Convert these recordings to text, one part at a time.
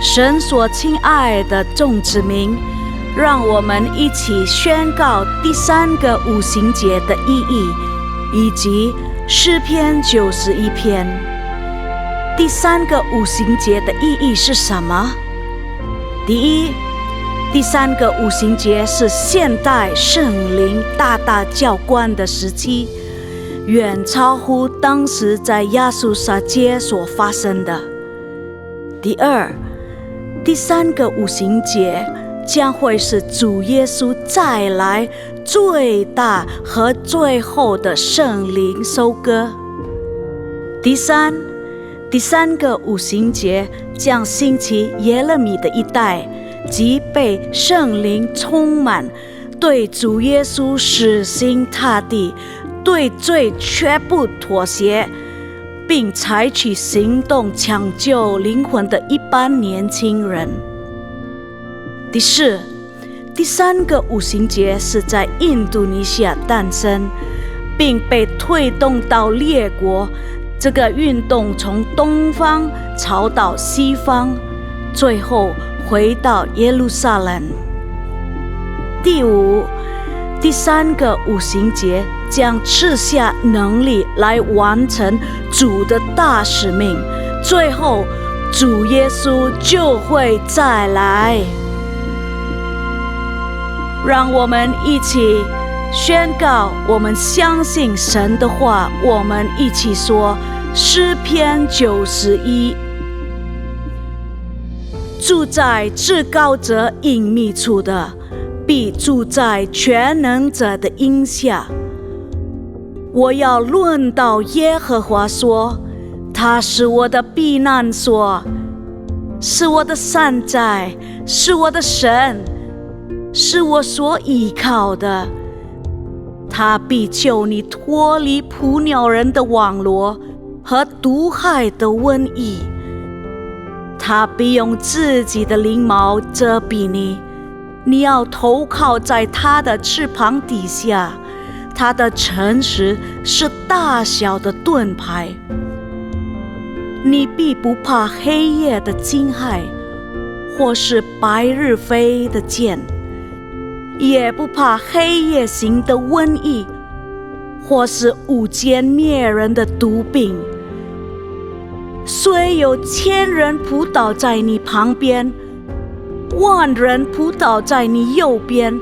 神所亲爱的众子民，让我们一起宣告第3个五旬节的意义，以及诗篇91篇。第3个五旬节的意义是什么？第一，第3个五旬节是现代圣灵大大浇灌的时期，远超乎当时在亚述撒街所发生的。第二，第3个五旬节将会是主耶稣再来最大和最后的圣灵收割。第三个五旬节将兴起耶勒米的一代，即被圣灵充满，对主耶稣死心塌地，对罪绝不妥协，并采取行动抢救灵魂的一般年轻人。第四，第3个五旬节是在印度尼西亚诞生，并被推动到列国。这个运动从东方朝到西方，最后回到耶路撒冷。第五，第3个五旬节将赐下能力来完成主的大使命，最后主耶稣就会再来。让我们一起宣告，我们相信神的话。我们一起说诗篇91：住在至高者隐秘处的，必住在全能者的荫下。我要论到耶和华说，他是我的避难所，是我的山寨，是我的神，是我所依靠的。他必救你脱离捕鸟人的网罗和毒害的瘟疫。他必用自己的翎毛遮蔽你，你要投靠在他的翅膀底下。他的诚实是大小的盾牌。你必不怕黑夜的惊骇，或是白日飞的箭，也不怕黑夜行的瘟疫，或是午间灭人的毒病。虽有1000人扑倒在你旁边，10000人扑倒在你右边，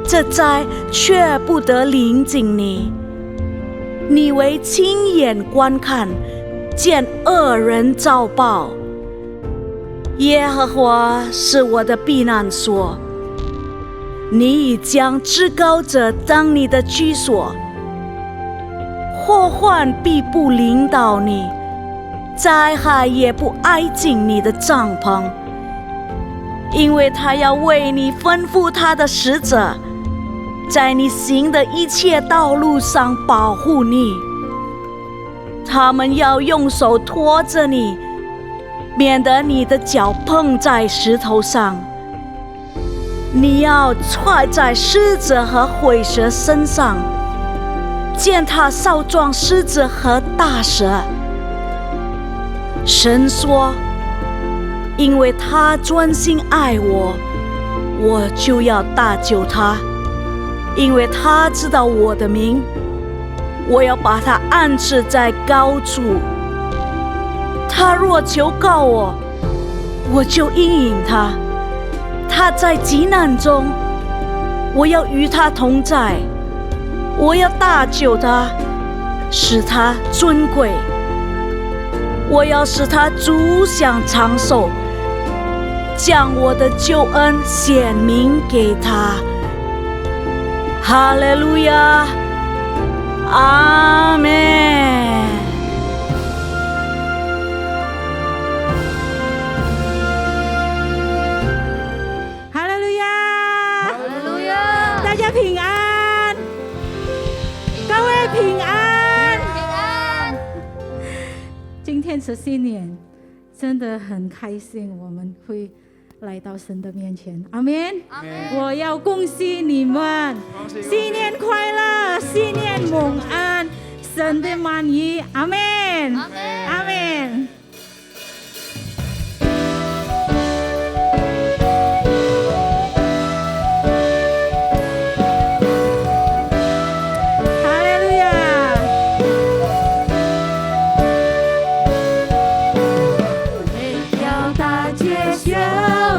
这灾却不得临近你。你为亲眼观看，见恶人遭报。耶和华是我的避难所，你已将至高者当你的居所。祸患必不临到你，灾害也不挨近你的帐篷，因为他要为你吩咐他的使者，在你行的一切道路上保护你。他们要用手托着你，免得你的脚碰在石头上。你要踹在狮子和虺蛇身上，践踏少壮狮子和大蛇。神说，因为他专心爱我，我就要搭救他。因为他知道我的名，我要把他安置在高处。他若求告我，我就应允他。他在急难中，我要与他同在。我要搭救他，使他尊贵。我要使他足享长寿，将我的救恩显明给他。哈利路亚，阿们。哈利路亚，哈利路亚，大家平安，各位平安，平安。今天是新年，真的很开心，我们会来到神的面前，阿们，阿们。我要恭喜你们，新年快乐，新年蒙安，神的满意，阿们，阿们，阿们。街小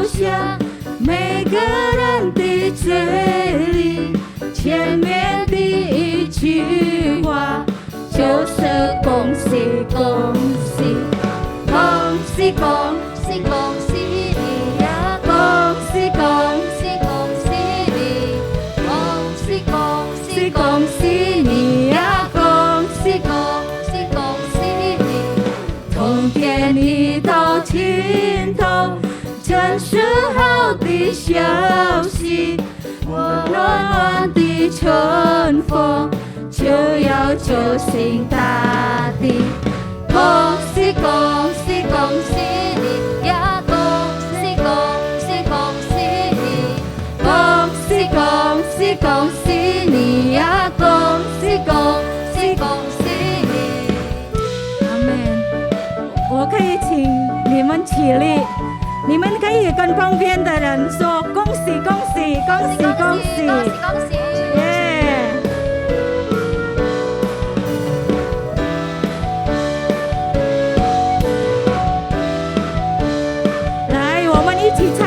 巷，每个人的嘴里，前面的一句话就是恭喜恭喜，恭喜恭喜恭喜你呀，恭喜恭喜恭喜你，恭喜恭喜恭喜你呀，恭喜恭喜恭喜你，从天一到尽头，真是好的消息。暖暖的春风就要救醒大地，恭喜恭喜恭喜你呀，恭喜恭喜恭喜你，恭喜恭喜恭喜你呀，恭喜恭喜恭喜你。阿们。我可以请你们起立，你们可以跟旁边的人说恭喜恭喜恭喜恭喜恭喜恭喜，耶！来，我们一起唱。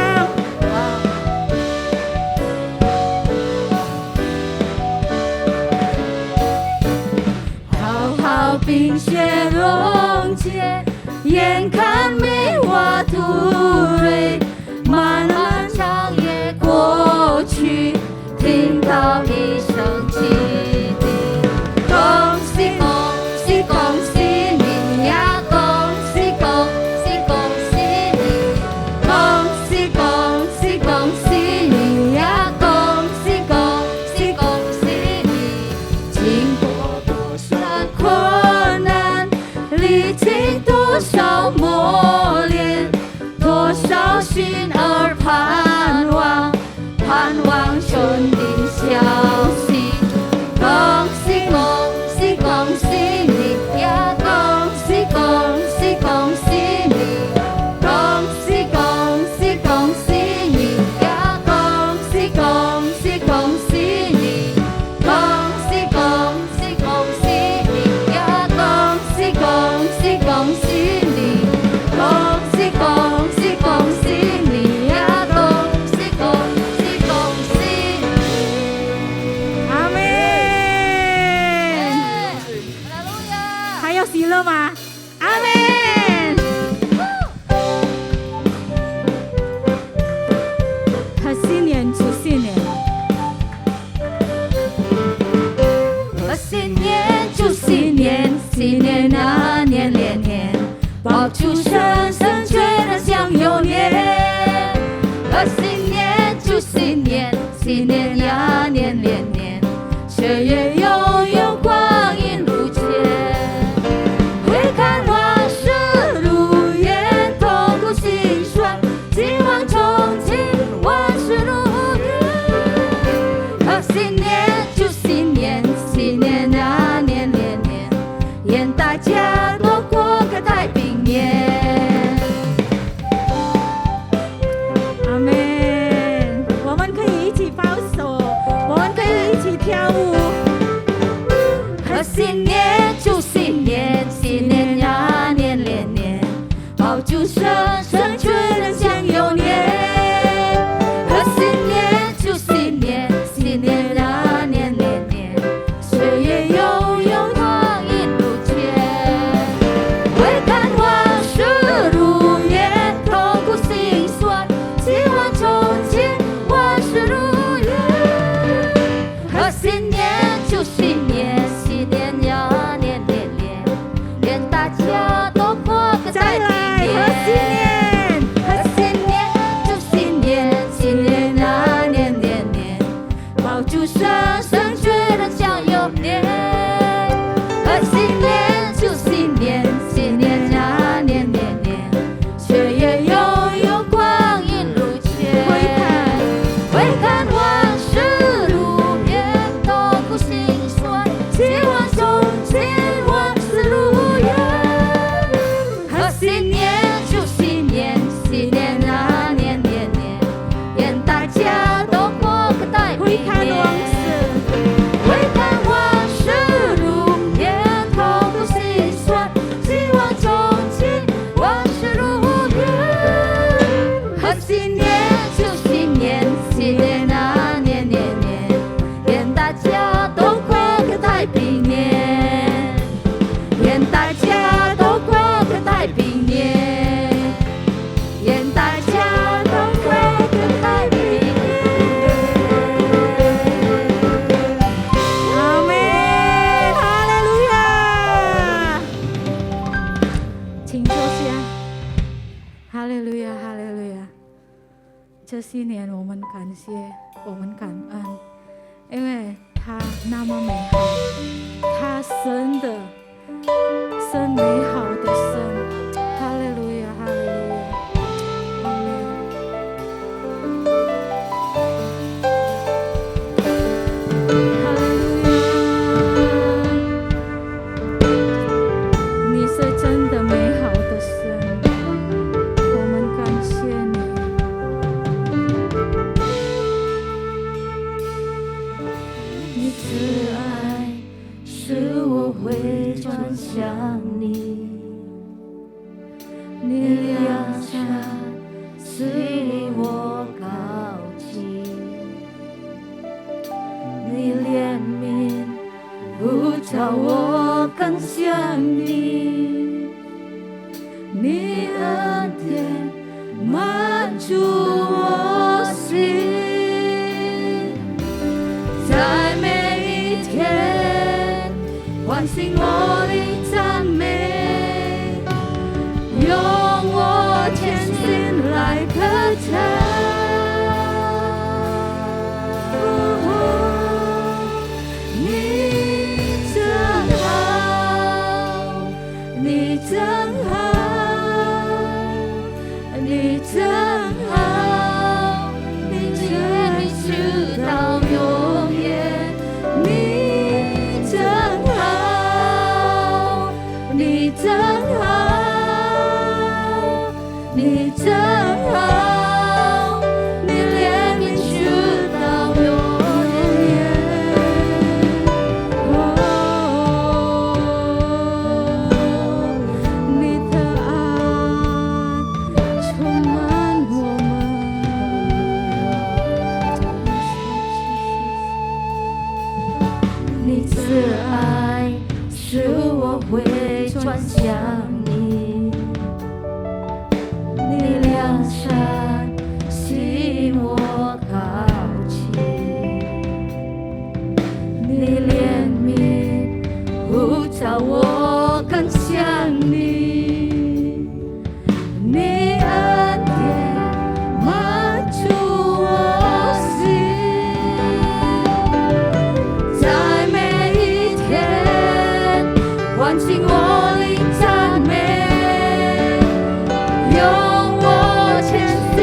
好好冰雪溶解，眼看梅花吐蕊，漫漫长夜过去，听到一声汽笛，恭喜恭喜恭喜你呀，恭喜恭喜恭喜你，恭喜恭喜恭喜你呀，恭喜恭喜恭喜你，经过多少困难，历经多少磨练，多哈利路亚，哈利路亚！这些年我们感谢，我们感恩，因为他那么美好，他生美好的生，哈利路亚，哈利路亚，阿门。哈利路亚，你是真的美好的神，我们感谢你。你慈爱使我回转向你，你良善使我高举，你怜悯呼召我更像你，你恩典满足我心，在每一天唤醒我的赞美，用我全心来歌唱。你真好，你真好，你怜悯直到永远。你真好，你真好，你真好，你怜悯直到永远。你的爱充满我们，你慈爱使我回转向你，你良善吸我高举，你怜悯呼召我更像你，你恩典满足我心，在每一天唤醒我的赞美，用我全心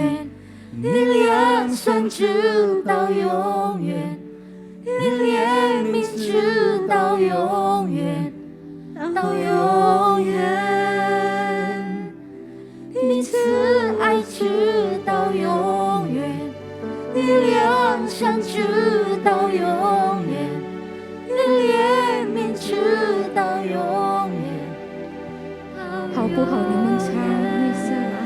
远，你良善直到永远，你怜悯直到永远，到永远，你慈爱直到永远，你良善直到永远，你怜悯直到永远。好不好？你们唱一下啊。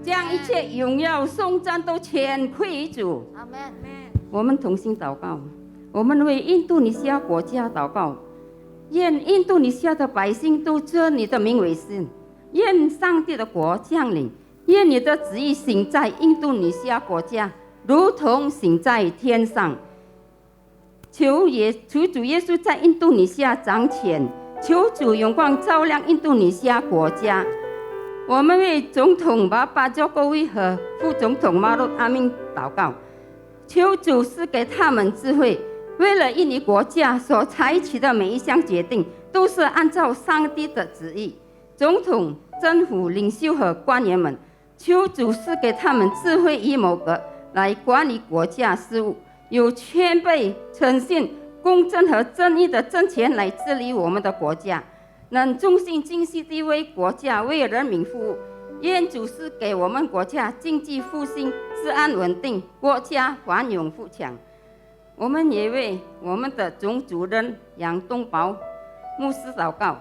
将一切荣耀颂赞都全归于主。阿们。我们同心祷告，我们为印度尼西亚国家祷告，愿印度尼西亚的百姓都尊你的名为圣，愿上帝的国降临，愿你的旨意行在印度尼西亚国家，如同行在天上。求主耶稣在印度尼西亚掌权，求主荣光照亮印度尼西亚国家。我们为总统巴巴佐戈维和副总统马鲁阿明祷告，求主赐给他们智慧，为了印尼国家所采取的每一项决定都是按照上帝的旨意。总统、政府领袖和官员们，求主赐给他们智慧与谋格来管理国家事务，有谦卑、诚信、公正和正义的政权来治理我们的国家，能忠心尽心地为国家、为人民服务。愿主赐给我们国家经济复兴、治安稳定，国家繁荣富强。我们也为我们的总主任杨东宝牧师祷告，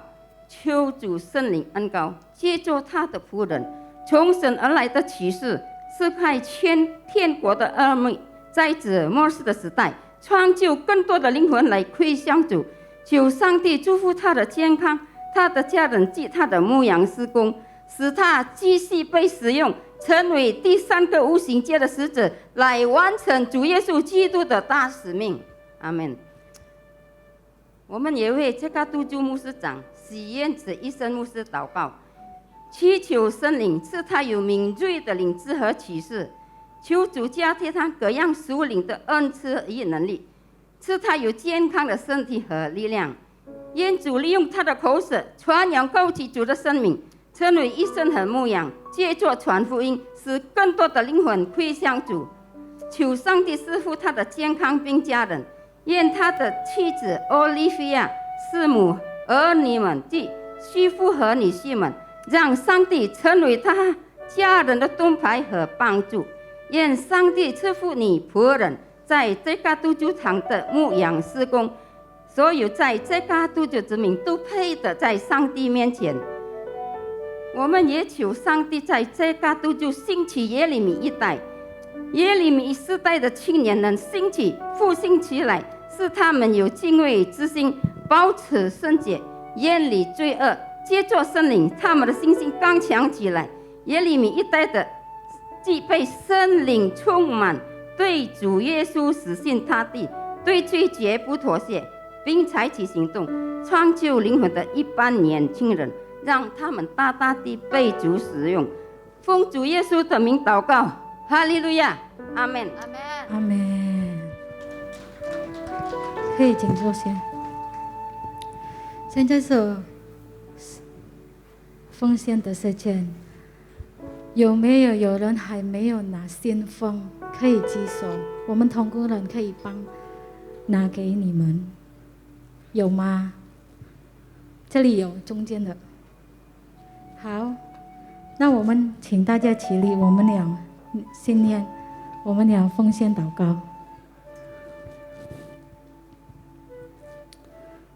求主圣灵恩膏，借助他的仆人从神而来的启示，是派天国的儿女，在这末世的时代，创就更多的灵魂来归向主。求上帝祝福他的健康，他的家人及他的牧养事工，使他继续被使用，成为第三个无形界的使者，来完成主耶稣基督的大使命。阿们。我们也为这个督助牧师长许愿子一生牧师祷告，祈求圣灵赐他有敏锐的灵智和启示，求主加添他各样属灵的恩赐与能力，赐他有健康的身体和力量。愿主利用他的口舌传扬高举主的生命，成为医生和牧养，借着传福音，使更多的灵魂归向主。求上帝赐福他的健康并家人，愿他的妻子奥利菲亚、师母、儿女们及媳妇和女婿们，让上帝成为他家人的盾牌和帮助。愿上帝赐福你仆人在这个督救场的牧养事工，所有在这个督救之民都配得在上帝面前。我们也求上帝在这个督救兴起耶利米一代，耶利米世代的青年能兴起复兴起来，使他们有敬畏之心，保持圣洁，远离罪恶，借着圣灵，他们的信心刚强起来。耶利米一代的既被圣灵充满，对主耶稣死心塌地，对罪绝不妥协，并采取行动，创救灵魂的一般年轻人，让他们大大地被主使用。奉主耶稣的名祷告，哈利路亚，阿们，阿们，阿们。可以请坐先。现在是奉献的时间，有人还没有拿信封？可以举手，我们同工人可以帮拿给你们，有吗？这里有，中间的。好，那我们请大家起立，我们俩信念，我们俩奉献祷告。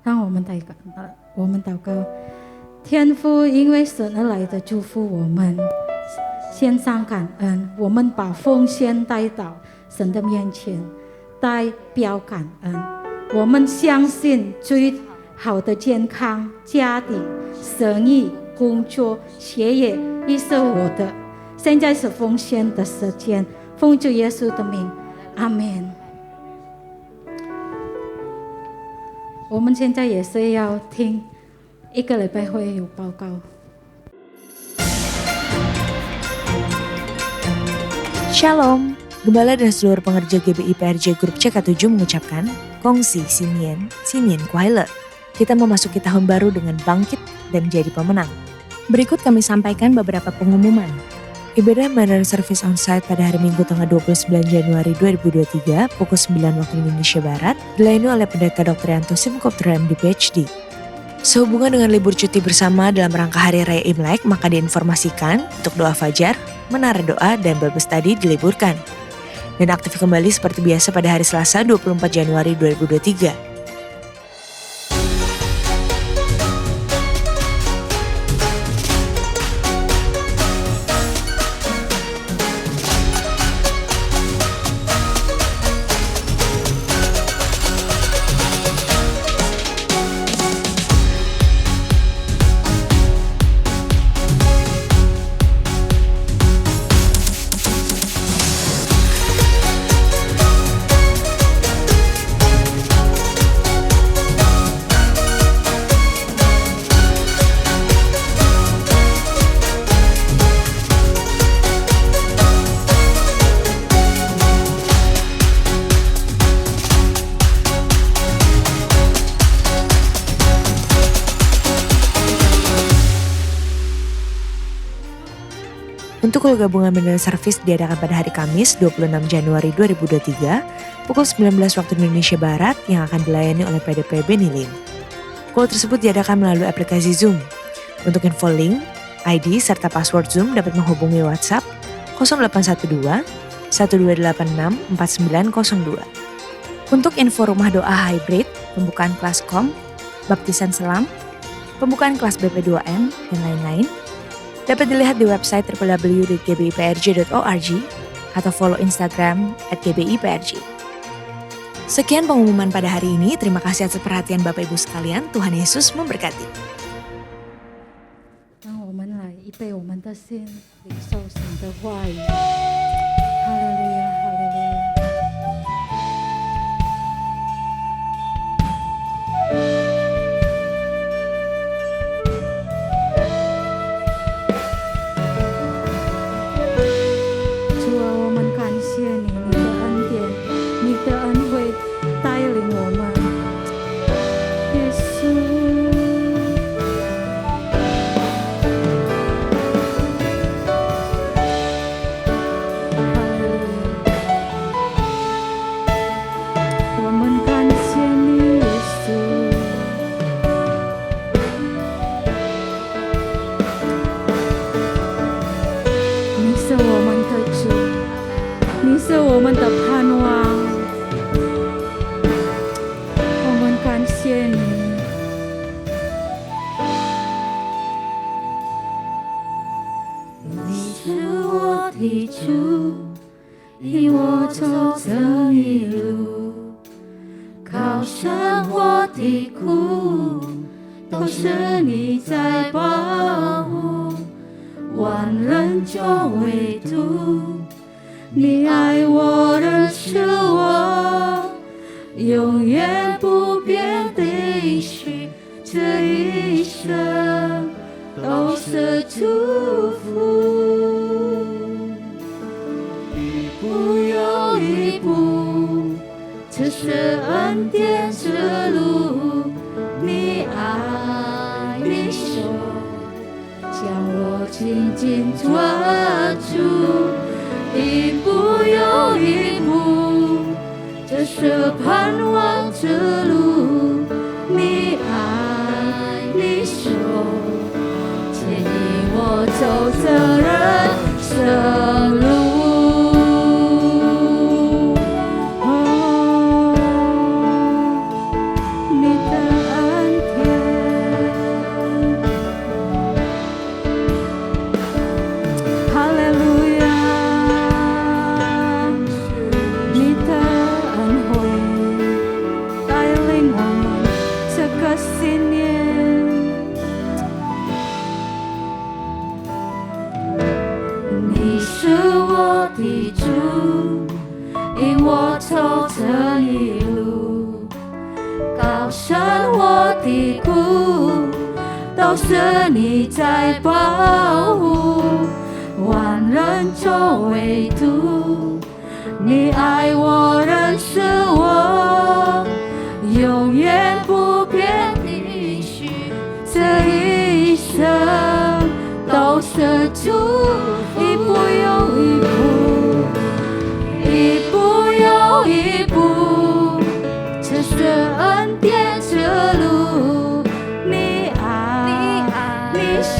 让我们祷告。天父，因为神而来的祝福，我们献上感恩，我们把奉献带到神的面前，代表感恩。我们相信最好的健康、家庭、生意、工作、学业亦是我的。现在是奉献的时间，奉主耶稣的名，阿门。我们现在也是要听一个礼拜会有报告。Shalom, Gembala dan seluruh pengerja GBI PRJ Grup CK7 mengucapkan Kongsi Sinien, Sinien Kuaile. Kita memasuki tahun baru dengan bangkit dan jadi pemenang. Berikut kami sampaikan beberapa pengumuman. Ibadah Manor Service Onsite pada hari Minggu tanggal 29 Januari 2023 pukul 9 waktu Indonesia Barat dilayani oleh Pendeta Dr. Yanto Simkopter MD PhD. Sehubungan dengan libur cuti bersama dalam rangka Hari Raya Imlek, maka diinformasikan untuk doa fajar, menara doa, dan Bible study diliburkan. Dan aktif kembali seperti biasa pada hari Selasa 24 Januari 2023. Untuk call gabungan Manor Service diadakan pada hari Kamis 26 Januari 2023 pukul 19 waktu Indonesia Barat yang akan dilayani oleh PDP Benilim. Call tersebut diadakan melalui aplikasi Zoom. Untuk info link, ID serta password Zoom dapat menghubungi WhatsApp 0812 1286 4902. Untuk info rumah doa hybrid, pembukaan kelas KOM, baptisan selam, pembukaan kelas BP2M, dan lain-lain, dapat dilihat di website www.gbiprj.org atau follow Instagram @gbiprj. Sekian pengumuman pada hari ini. Terima kasih atas perhatian Bapak Ibu sekalian. Tuhan Yesus memberkati. 让我们来预备我们的心，领受神的话语。哈利路亚，哈利路亚。的主，引我走这一路，高升我的骨，都是你在保护，万人中唯独你爱我，认识我，永远不变的应许，这一生都是祝福，一步又一步，一步又一步，这是恩典之路，你爱，你手，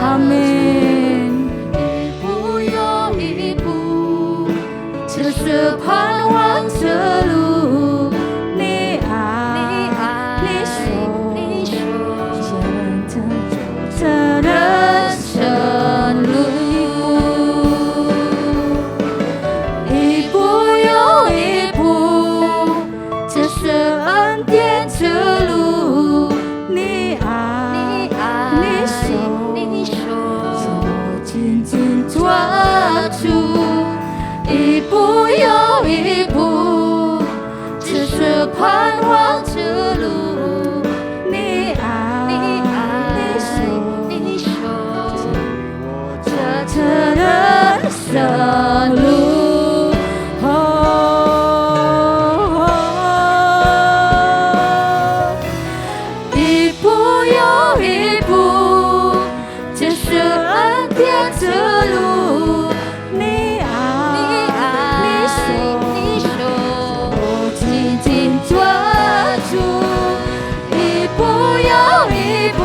阿们。一步又一步，这是盼望之路，你爱，你手，这人生路，一步又一步，这是恩典之路，你爱，你手，紧紧抓住，一步又一步，这是盼望之路，你爱，你手，这人生路，一步又一步，这是恩典之路，你爱，你手，紧紧抓住，一步又一步，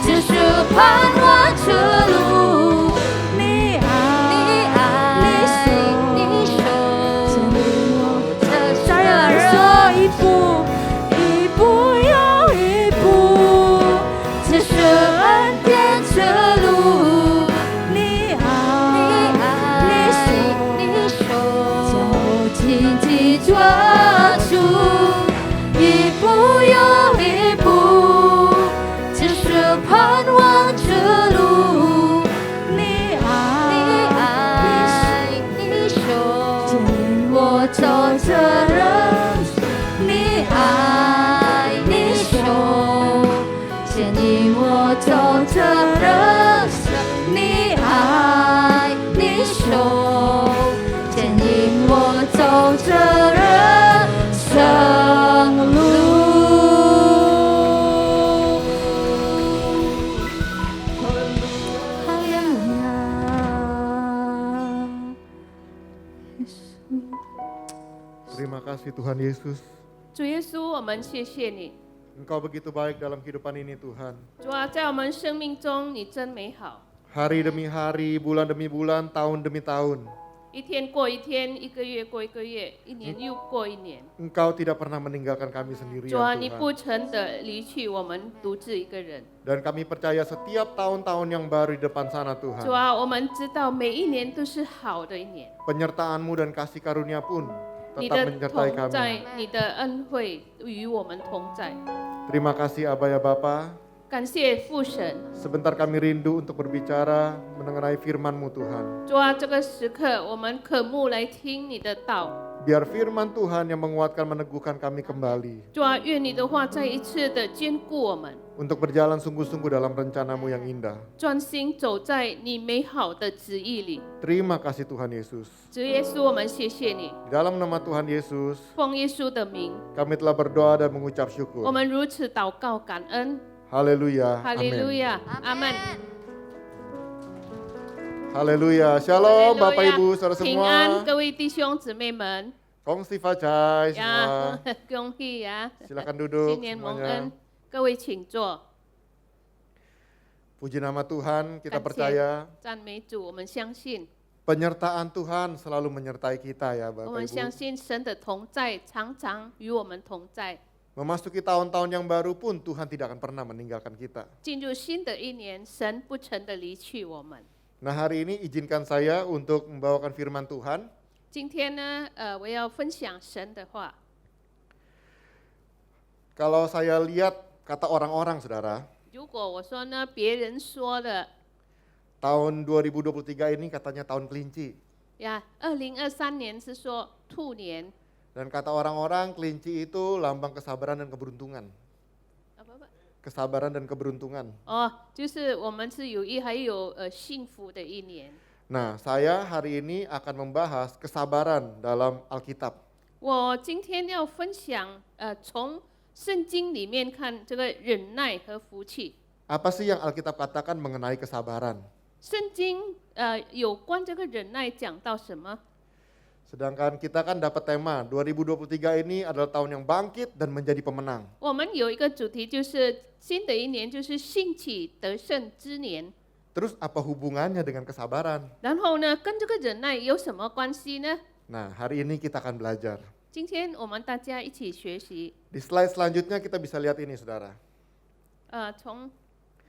这是盼望之路，你爱，你手，再来说一步，一步又一步，这是恩典之路，你爱，你手，紧紧抓住，一步又一步，这是盼望之路，你爱，你手，牵我走这人，你爱，你手，牵引我走这人生，你爱，你手，牵引我走这人生路。哈利路亚，耶稣。 Terima kasih Tuhan Yesus, 主耶稣，我们谢谢你。 Engkau begitu baik dalam kehidupan ini Tuhan. 主啊，在我们生命中，你真美好。 Hari demi hari, bulan demi bulan, tahun demi tahun. 一天过一天，一个月过一个月，一年又过一年。 Engkau tidak pernah meninggalkan kami sendirian 主啊，你 Tuhan. 不曾的离去我们独自一个人。 Dan kami percaya setiap tahun-tahun yang baru di depan sana 主 Tuhan. 啊，我们知道每一年都是好的一年。 Penyertaan-Mu dan kasih karunia pun 你 tetap 的 menyertai 同在 kami.，你的恩惠与我们同在。 Terima kasih Aba ya Bapa. 感谢父神。 Sebentar kami rindu untuk berbicara mengenai firman-Mu Tuhan. 主啊，这个时刻我们渴慕来听你的道。 Biar firman Tuhan yang menguatkan meneguhkan kami kembali. 主啊，愿你的话再一次的坚固我们。 Untuk berjalan sungguh-sungguh dalam rencana-Mu yang indah. 专心走在你美好的旨意里。 Terima kasih Tuhan Yesus. 主耶稣，我们谢谢你， Di dalam nama Tuhan Yesus, 奉耶稣的名， kami telah berdoa dan mengucap syukur. 我们如此祷告感恩。 Haleluya. 哈利路 Amin. 亚，阿门。 Haleluya. Shalom 哈利路 Bapak 亚 Ibu Saudara 平安， semua. 各位弟兄姊妹们， Kongsi Fajai 呀 semua.，恭喜呀， Silakan duduk 新年蒙 semuanya. 恩，各位请坐。 Puji nama Tuhan, kita 感谢 percaya 赞美主，我们相信， penyertaan Tuhan selalu menyertai kita ya 我 Bapak 们相 Ibu. 信神的同在常常与我们同在。 Memasuki tahun-tahun yang baru pun Tuhan tidak akan pernah meninggalkan kita. 进入新的一年，神不曾的离去我们。 Nah hari ini izinkan saya untuk membawakan firman Tuhan. 今天呢，我要分享神的话。 Kalau saya lihat kata orang-orang saudara, 如果我说呢，别人说的， tahun 2023 ini katanya tahun kelinci. 呀，2023年是说兔年， Dan kata orang-orang kelinci itu lambang kesabaran dan keberuntungan. 不不， Kesabaran dan keberuntungan. 哦，就是我们是有还有幸福的一年。 Nah, saya hari ini akan membahas kesabaran dalam Alkitab. 我今天要分享从圣经里面看这个忍耐和福气。 Apa sih yang Alkitab katakan mengenai kesabaran? 圣经有关这个忍耐讲到什么？ Sedangkan kita kan dapat tema 2023 ini adalah tahun yang bangkit dan menjadi pemenang. 我们有一个主题，就是新的一年就是兴起得胜之年。 Terus apa hubungannya dengan kesabaran? 然后呢，跟这个忍耐有什么关系呢？ Nah, hari ini kita akan belajar. 今天我们大家一起学习。 Di slide selanjutnya kita bisa lihat ini, saudara. 从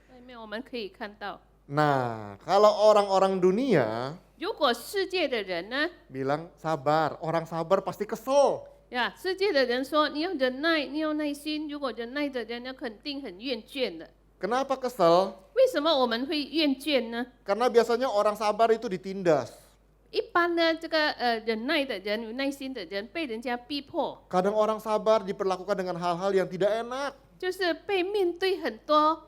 外面我们可以看到， Nah, kalau orang-orang dunia 如果世界的人呢， bilang sabar, orang sabar pasti kesel. 呀，世界的人说你要忍耐，你要耐心。如果忍耐的人呢，肯定很厌倦的。 Kenapa kesel? 为什么我们会厌倦呢？ Karena biasanya orang sabar itu ditindas. 一般呢，这个忍耐的人、有耐心的人被人家逼迫， Kadang orang sabar diperlakukan dengan hal-hal yang tidak enak. 就是被面对很多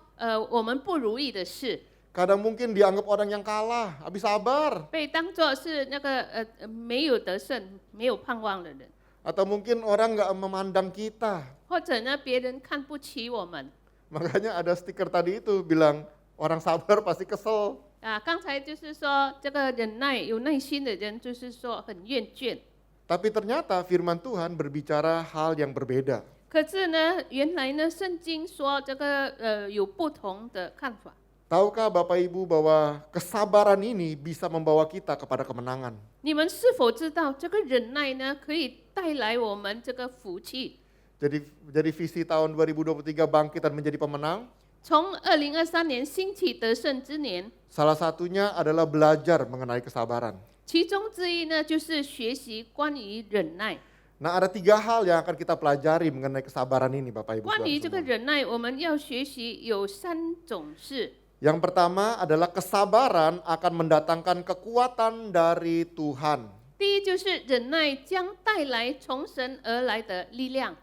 我们不如意的事， Kadang mungkin dianggap orang yang kalah, habis sabar. 被当作是那个没有得胜、没有盼望的人， Atau mungkin orang nggak memandang kita. 或者呢，别人看不起我们。 Makanya ada stiker tadi itu bilang orang sabar pasti kesel. 啊，刚才就是说这个忍耐、有耐心的人，就是说很厌倦。 Tapi ternyata firman Tuhan berbicara hal yang berbeda. 可是呢，原来呢，圣经说这个有不同的看法。 Tahukah Bapak Ibu bahwa kesabaran ini bisa membawa kita kepada kemenangan? 你们是否知道这个忍耐呢，可以带来我们这个福气？ Jadi visi tahun 2023 bangkit dan menjadi pemenang, 从2023年兴起得胜之年， salah satunya adalah belajar mengenai kesabaran. 其中之一呢，就是学习关于忍耐。 Nah, ada 3 hal yang akan kita pelajari mengenai kesabaran ini, Bapak Ibu. 关于这个 Saudara semua. 忍耐，我们要学习有3种事。 Yang pertama adalah kesabaran akan mendatangkan kekuatan dari Tuhan. 第一就是忍耐将带来从神而来的力量。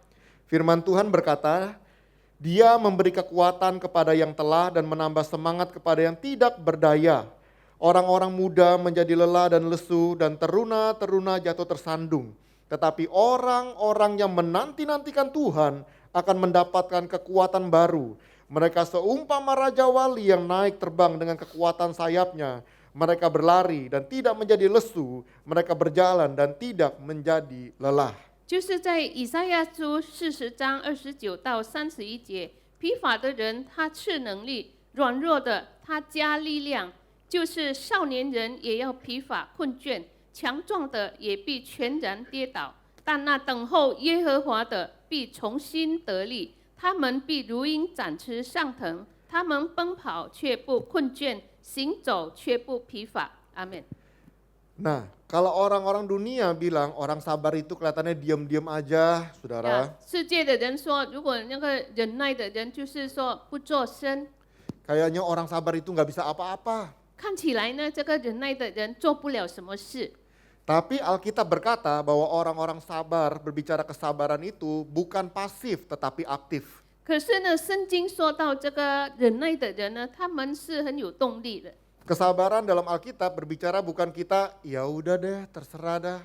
Firman Tuhan berkata, Dia memberi kekuatan kepada yang telah dan menambah semangat kepada yang tidak berdaya. Orang-orang muda menjadi lelah dan lesu dan teruna-teruna jatuh tersandung. Tetapi orang-orang yang menanti-nantikan Tuhan akan mendapatkan kekuatan baru. Mereka seumpama Raja Wali yang naik terbang dengan kekuatan sayapnya. Mereka berlari dan tidak menjadi lesu. Mereka berjalan dan tidak menjadi lelah. 就是在以赛亚书40章29到31节，疲乏的人他赐能力，软弱的他加力量。就是少年人也要疲乏困倦，强壮的也必全然跌倒。但那等候耶和华的必重新得力，他们必如鹰展翅上腾，他们奔跑却不困倦，行走却不疲乏。阿门。 Nah, kalau orang-orang dunia bilang orang sabar itu kelihatannya diam-diam aja, saudara. 世界的人说，如果那个忍耐的人就是说不做声， Kayaknya orang sabar itu nggak bisa apa-apa. 看起来呢，这个忍耐的人做不了什么事。 Tapi Alkitab berkata bahwa orang-orang sabar berbicara kesabaran itu bukan pasif tetapi aktif. 可是呢，圣经说到这个忍耐的人呢，他们是很有动力的。 Kesabaran dalam Alkitab berbicara bukan kita, ya udah deh, terserah dah.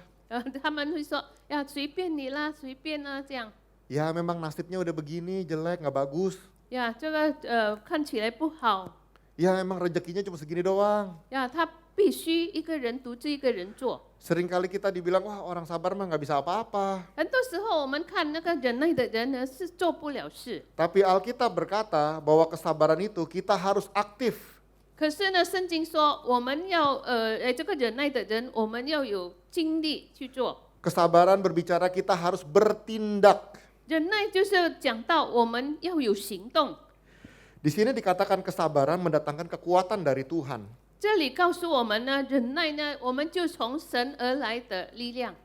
他们会说呀，随便你啦，随便啦，这样。 Ya memang nasibnya udah begini, jelek, nggak bagus. 呀，这个看起来不好。 Ya emang rezekinya cuma segini doang. 呀，他必须一个人独自一个人做。 Seringkali kita dibilang, wah orang sabar mah nggak bisa apa-apa. 很多时候我们看那个忍耐的人呢，是做不了事。 Tapi Alkitab berkata bahwa kesabaran itu kita harus aktif. 可是呢，圣经说我们要这个忍耐的人，我们要有精力去做。 Kesabaran berbicara kita harus bertindak. 忍耐就是讲到我们要有行动。 Di sini dikatakan kesabaran mendatangkan kekuatan dari Tuhan. 这里告诉我们呢，忍耐呢，我们就从神而来的力量。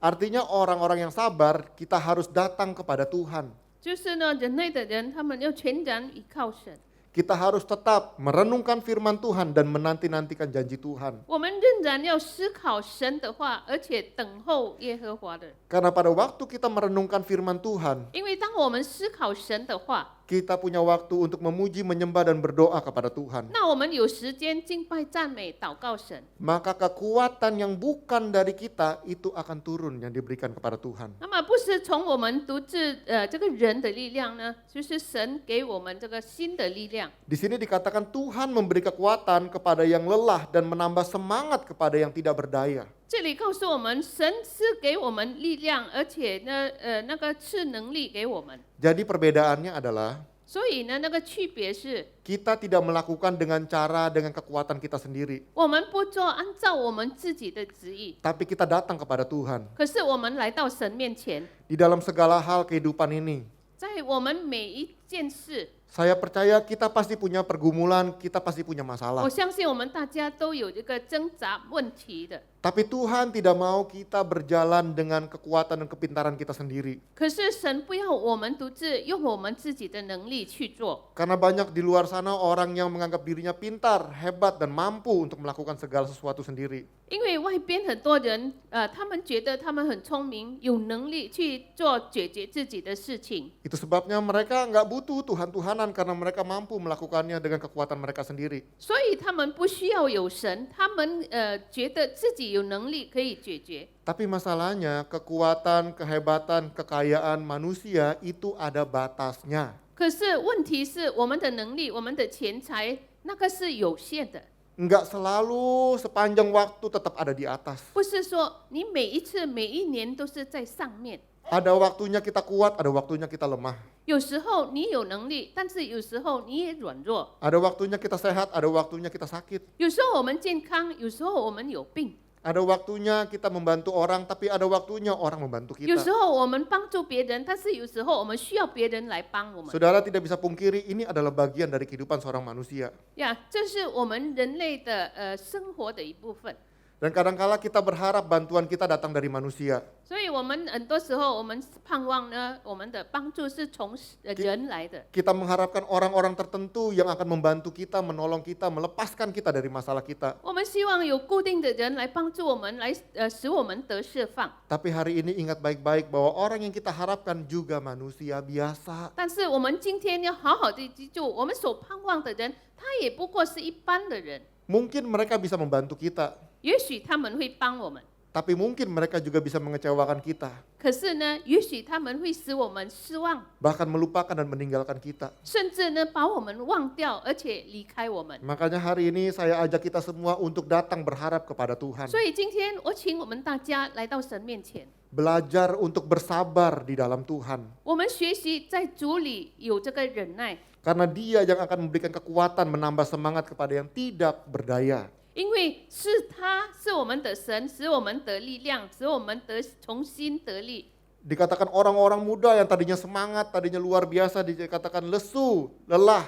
Artinya orang-orang yang sabar kita harus datang kepada Tuhan. 就是呢，忍耐的人，他们要全然依靠神。Kita harus tetap merenungkan firman Tuhan dan menanti-nantikan janji Tuhan. 我们仍然要思考神的话，而且等候耶和华的。 Karena pada waktu kita merenungkan firman Tuhan, 因为当我们思考神的话， kita punya waktu untuk memuji, menyembah, dan berdoa kepada Tuhan. 那我们有时间敬拜、赞美、祷告神。 Maka kekuatan yang bukan dari kita itu akan turun yang diberikan kepada Tuhan. 那么不是从我们独自这个人的力量呢，就是神给我们这个新的力量。 Di sini dikatakan Tuhan memberi kekuatan kepada yang lelah dan menambah semangat kepada yang tidak berdaya. 这里告诉我们，神是给我们力量，而且呢，那个是能力给我们。 Jadi perbedaannya adalah 所以呢，那个区别是， kita tidak melakukan dengan kekuatan kita sendiri. 我们不做按照我们自己的旨意， Tapi kita datang kepada Tuhan. 可是我们来到神面前， Di dalam segala hal kehidupan ini, 在我们每一件事， saya percaya kita pasti punya pergumulan, kita pasti punya 我 masalah. 相信我们大家都有这个挣扎问题的。 Tapi Tuhan tidak mau kita berjalan dengan kekuatan dan kepintaran kita sendiri. 可是神不要我们独自用我们自己的能力去做， Karena banyak di luar sana orang yang menganggap dirinya pintar, hebat, dan mampu untuk melakukan segala sesuatu sendiri. 因为外边很多人，他们觉得他们很聪明，有能力去做解决自己的事情。 Itu sebabnya mereka nggak butuh Tuhan-Tuhanan karena mereka mampu melakukannya dengan kekuatan mereka sendiri. 所以他们不需要有神，他们觉得自己有能力可以解决。 Tapi masalahnya kekuatan, kehebatan, kekayaan manusia itu ada batasnya. 可是问题是，我们的能力、我们的钱财，那个是有限的， Nggak selalu sepanjang waktu tetap ada di atas. 不是说你每一次、每一年都是在上面。 Ada waktunya kita kuat, ada waktunya kita lemah. 有时候你有能力，但是有时候你也软弱。 Ada waktunya kita sehat, ada waktunya kita sakit. 有时候我们健康，有时候我们有病。 Ada waktunya kita membantu orang, tapi ada waktunya orang membantu 有 kita. 时候我们帮助别人，但是有时候我们需要别人来帮我们。 Saudara tidak bisa pungkiri, ini adalah bagian dari kehidupan seorang manusia. 呀，这是我们人类的生活的一部分。 Dan kadangkala kita berharap bantuan kita datang dari manusia. 所以我们很多时候我们盼望呢，我们的帮助是从人来的。 Kita mengharapkan orang-orang tertentu yang akan membantu kita, menolong kita, melepaskan kita dari masalah kita. 我们希望有固定的人来帮助我们，来使我们得释放。 Tapi hari ini ingat baik-baik bahwa orang yang kita harapkan juga manusia biasa. 但是我们今天要好好的记住，我们所盼望的人，他也不过是一般的人。 Mungkin mereka bisa membantu kita, 也许他们会帮我们， tapi mungkin mereka juga bisa mengecewakan kita, 可是呢，也许他们会使我们失望， bahkan melupakan dan meninggalkan kita. 甚至呢把我们忘掉，而且离开我们。 Makanya hari ini saya ajak kita semua untuk datang berharap kepada Tuhan. 所以今天我请我们大家来到神面前， Belajar untuk bersabar di dalam Tuhan. 我们学习在主里有这个忍耐， Karena Dia yang akan memberikan kekuatan, menambah semangat kepada yang tidak berdaya. 因为是他是我们的神，使我们得力量，使我们重新得力。 Dikatakan orang-orang muda yang tadinya semangat, tadinya luar biasa, dikatakan lesu, lelah,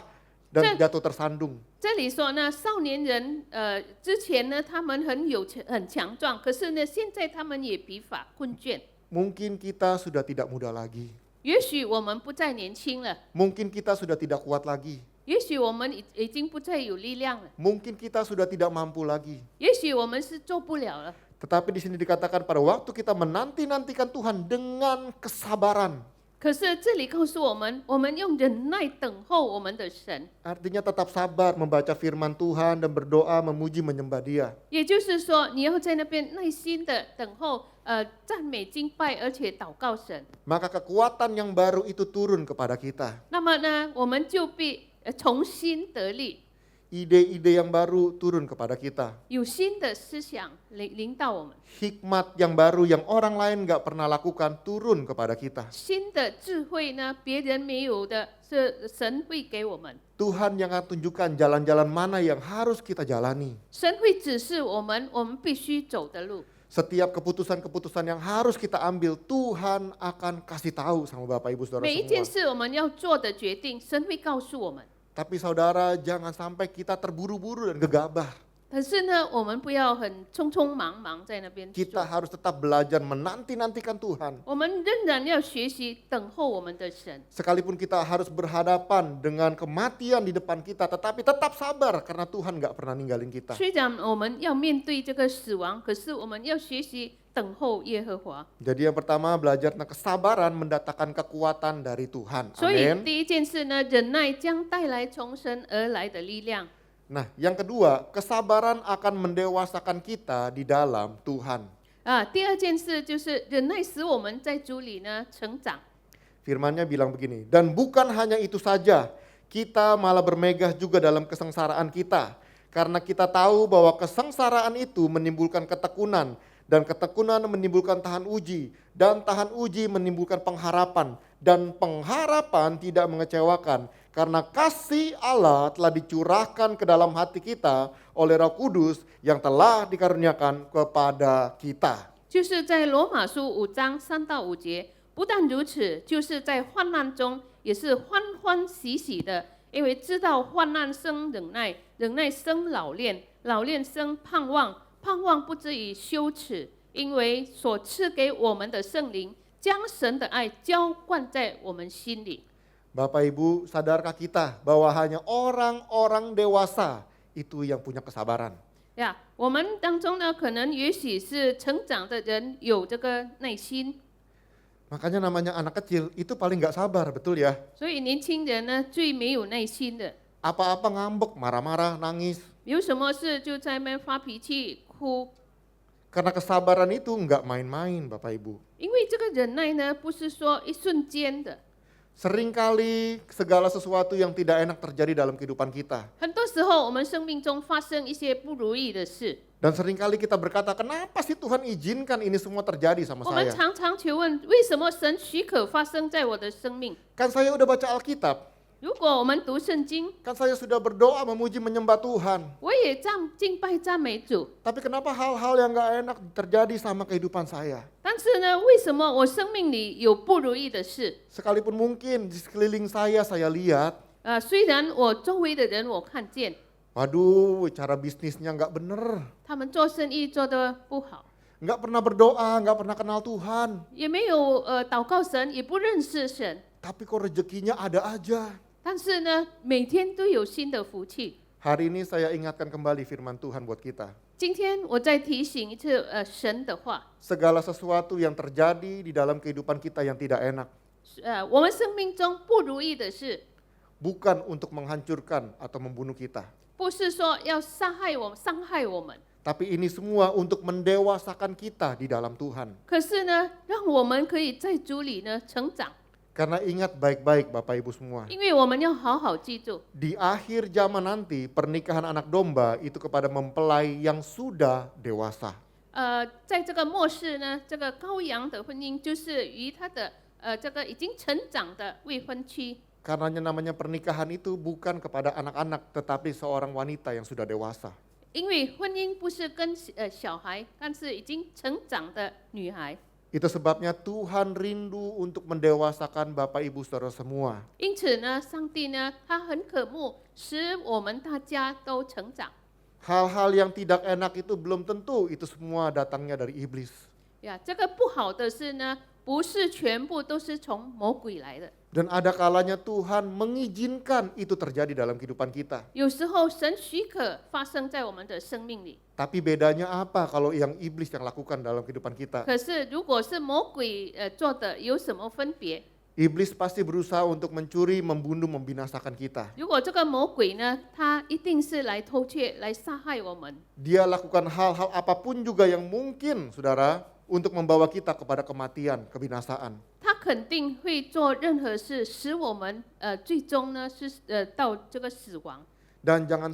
dan jatuh tersandung. 这里说呢，少年人之前呢他们很强壮，可是呢现在他们也疲乏困倦。 Mungkin kita sudah tidak muda lagi. 也许我们不再年轻了， Mungkin kita sudah tidak kuat lagi. 也许我们已经不再有力量了， Mungkin kita sudah tidak mampu lagi. 也许我们是做不了了。 Tetapi di sini dikatakan pada waktu kita menanti-nantikan Tuhan dengan kesabaran. 可是这里告诉我们，我们用忍耐等候我们的神， Artinya tetap sabar membaca firman Tuhan dan berdoa, memuji, menyembah Dia. 也就是说，你要在那边耐心的等候，赞美敬拜，而且祷告神。 Maka kekuatan yang baru itu turun kepada kita. 那么呢，我们就必重新得力， Ide-ide yang baru turun kepada kita. 有新的思想领导我们， Hikmat yang baru yang orang lain gak pernah lakukan turun kepada kita. 新的智慧呢，别人没有的，是神会给我们。 Tuhan yang akan tunjukkan jalan-jalan mana yang harus kita jalani. 神会指示我们必须走的路。 Setiap keputusan-keputusan yang harus kita ambil, Tuhan akan kasih tahu sama Bapak Ibu Saudara 每一件 semua. 事我们要做的决定，神会告诉我们。 Tapi saudara jangan sampai kita terburu-buru dan gegabah. 可是呢，我们不要很匆匆忙忙在那边 Kita 做， harus tetap belajar menanti-nantikan Tuhan. 我们仍然要学习等候我们的神。 Sekalipun kita harus berhadapan dengan kematian di depan kita, tetapi tetap sabar karena Tuhan gak pernah ninggalin kita. 虽然我们要面对这个死亡，可是我们要学习等候耶和华。 Jadi yang pertama belajar tentang kesabaran mendatangkan kekuatan dari Tuhan. 所以 Amin. 第一件事呢，忍耐将带来从神而来的力量。 Nah, yang kedua, kesabaran akan mendewasakan kita di dalam Tuhan. 第二件事就是忍耐使我们在主里呢成长。 Firman-Nya bilang begini, dan bukan hanya itu saja, kita malah bermegah juga dalam kesengsaraan kita. Karena kita tahu bahwa kesengsaraan itu menimbulkan ketekunan, dan ketekunan menimbulkan tahan uji, dan tahan uji menimbulkan pengharapan, dan pengharapan tidak mengecewakan. Karena kasih Allah telah dicurahkan ke dalam hati kita oleh Roh Kudus yang telah dikaruniakan kepada kita. 就是在罗马书5章3到5节，不但如此，就是在患难中也是欢欢喜喜的，因为知道患难生忍耐，忍耐生老练，老练生盼望，盼望不至于羞耻，因为所赐给我们的圣灵将神的爱浇灌在我们心里。 Bapak Ibu, sadarkah kita bahwa hanya orang-orang dewasa itu yang punya kesabaran? 呀，我们当中呢，可能也许是成长的人有这个耐心， Makanya namanya anak kecil itu paling gak sabar, betul ya? 所以年轻人呢最没有耐心的， Apa-apa ngambek, marah-marah, nangis. 有什么事就在那边发脾气、哭。 Karena kesabaran itu nggak main-main Bapak Ibu. 因为这个忍耐呢，不是说一瞬间的， Seringkali segala sesuatu yang tidak enak terjadi dalam kehidupan kita. 很多时候我们生命中发生一些不如意的事， Dan seringkali kita berkata, kenapa sih Tuhan izinkan ini semua terjadi sama 我们 saya? 常常求问，为什么神许可发生在我的生命？ Kan saya udah baca Alkitab, 如果我们读圣经， kan saya sudah berdoa memuji menyembah Tuhan. 我也敬拜赞美主， Tapi kenapa hal-hal yang gak enak terjadi sama kehidupan saya? 但是呢，为什么我生命里有不如意的事？ Sekalipun mungkin di sekeliling saya lihat, 虽然我周围的人我看见， waduh cara bisnisnya nggak bener. 他们做生意做得不好， Nggak pernah berdoa, nggak pernah kenal Tuhan. 也没有祷告神，也不认识神， Tapi kok rezekinya ada aja. 但是呢，每天都有新的福气。 Hari ini saya ingatkan kembali firman Tuhan buat kita. 今天我再提醒一次，神的话， Segala sesuatu yang terjadi di dalam kehidupan kita yang tidak enak. 我们生命中不如意的事， Bukan untuk menghancurkan atau membunuh kita. 不是说要伤害我们， Tapi ini semua untuk mendewasakan kita di dalam Tuhan. 可是呢，让我们可以在主里呢成长， Karena ingat baik-baik Bapak Ibu semua. 因为我们要好好记住， Di akhir zaman nanti pernikahan anak domba itu kepada mempelai yang sudah dewasa. 在这个末世呢，这个羔羊的婚姻就是与他的这个已经成长的未婚妻。 Karenanya namanya pernikahan itu bukan kepada anak-anak tetapi seorang wanita yang sudah dewasa. 因为婚姻不是跟小孩，但是已经成长的女孩。 Itu sebabnya Tuhan rindu untuk mendewasakan Bapak Ibu Saudara semua. 因此呢，上帝呢，他很渴慕使我们大家都成长。 Hal-hal yang tidak enak itu belum tentu itu semua datangnya dari iblis. 呀，这个不好的事呢，不是全部都是从魔鬼来的。 Dan ada kalanya Tuhan mengizinkan itu terjadi dalam kehidupan kita. 有时候神许可发生在我们的生命里， Tapi bedanya apa kalau yang iblis yang lakukan dalam kehidupan kita? 可是如果是魔鬼做的，有什么分别？ Iblis pasti berusaha untuk mencuri, membunuh, membinasakan kita. 如果这个魔鬼呢，他一定是来偷窃、来杀害我们。 Dia lakukan hal-hal apapun juga yang mungkin, saudara, untuk membawa kita kepada kematian, kebinasaan. 他肯定会做任何事，使我们最终呢是到这个死亡。 Dan jangan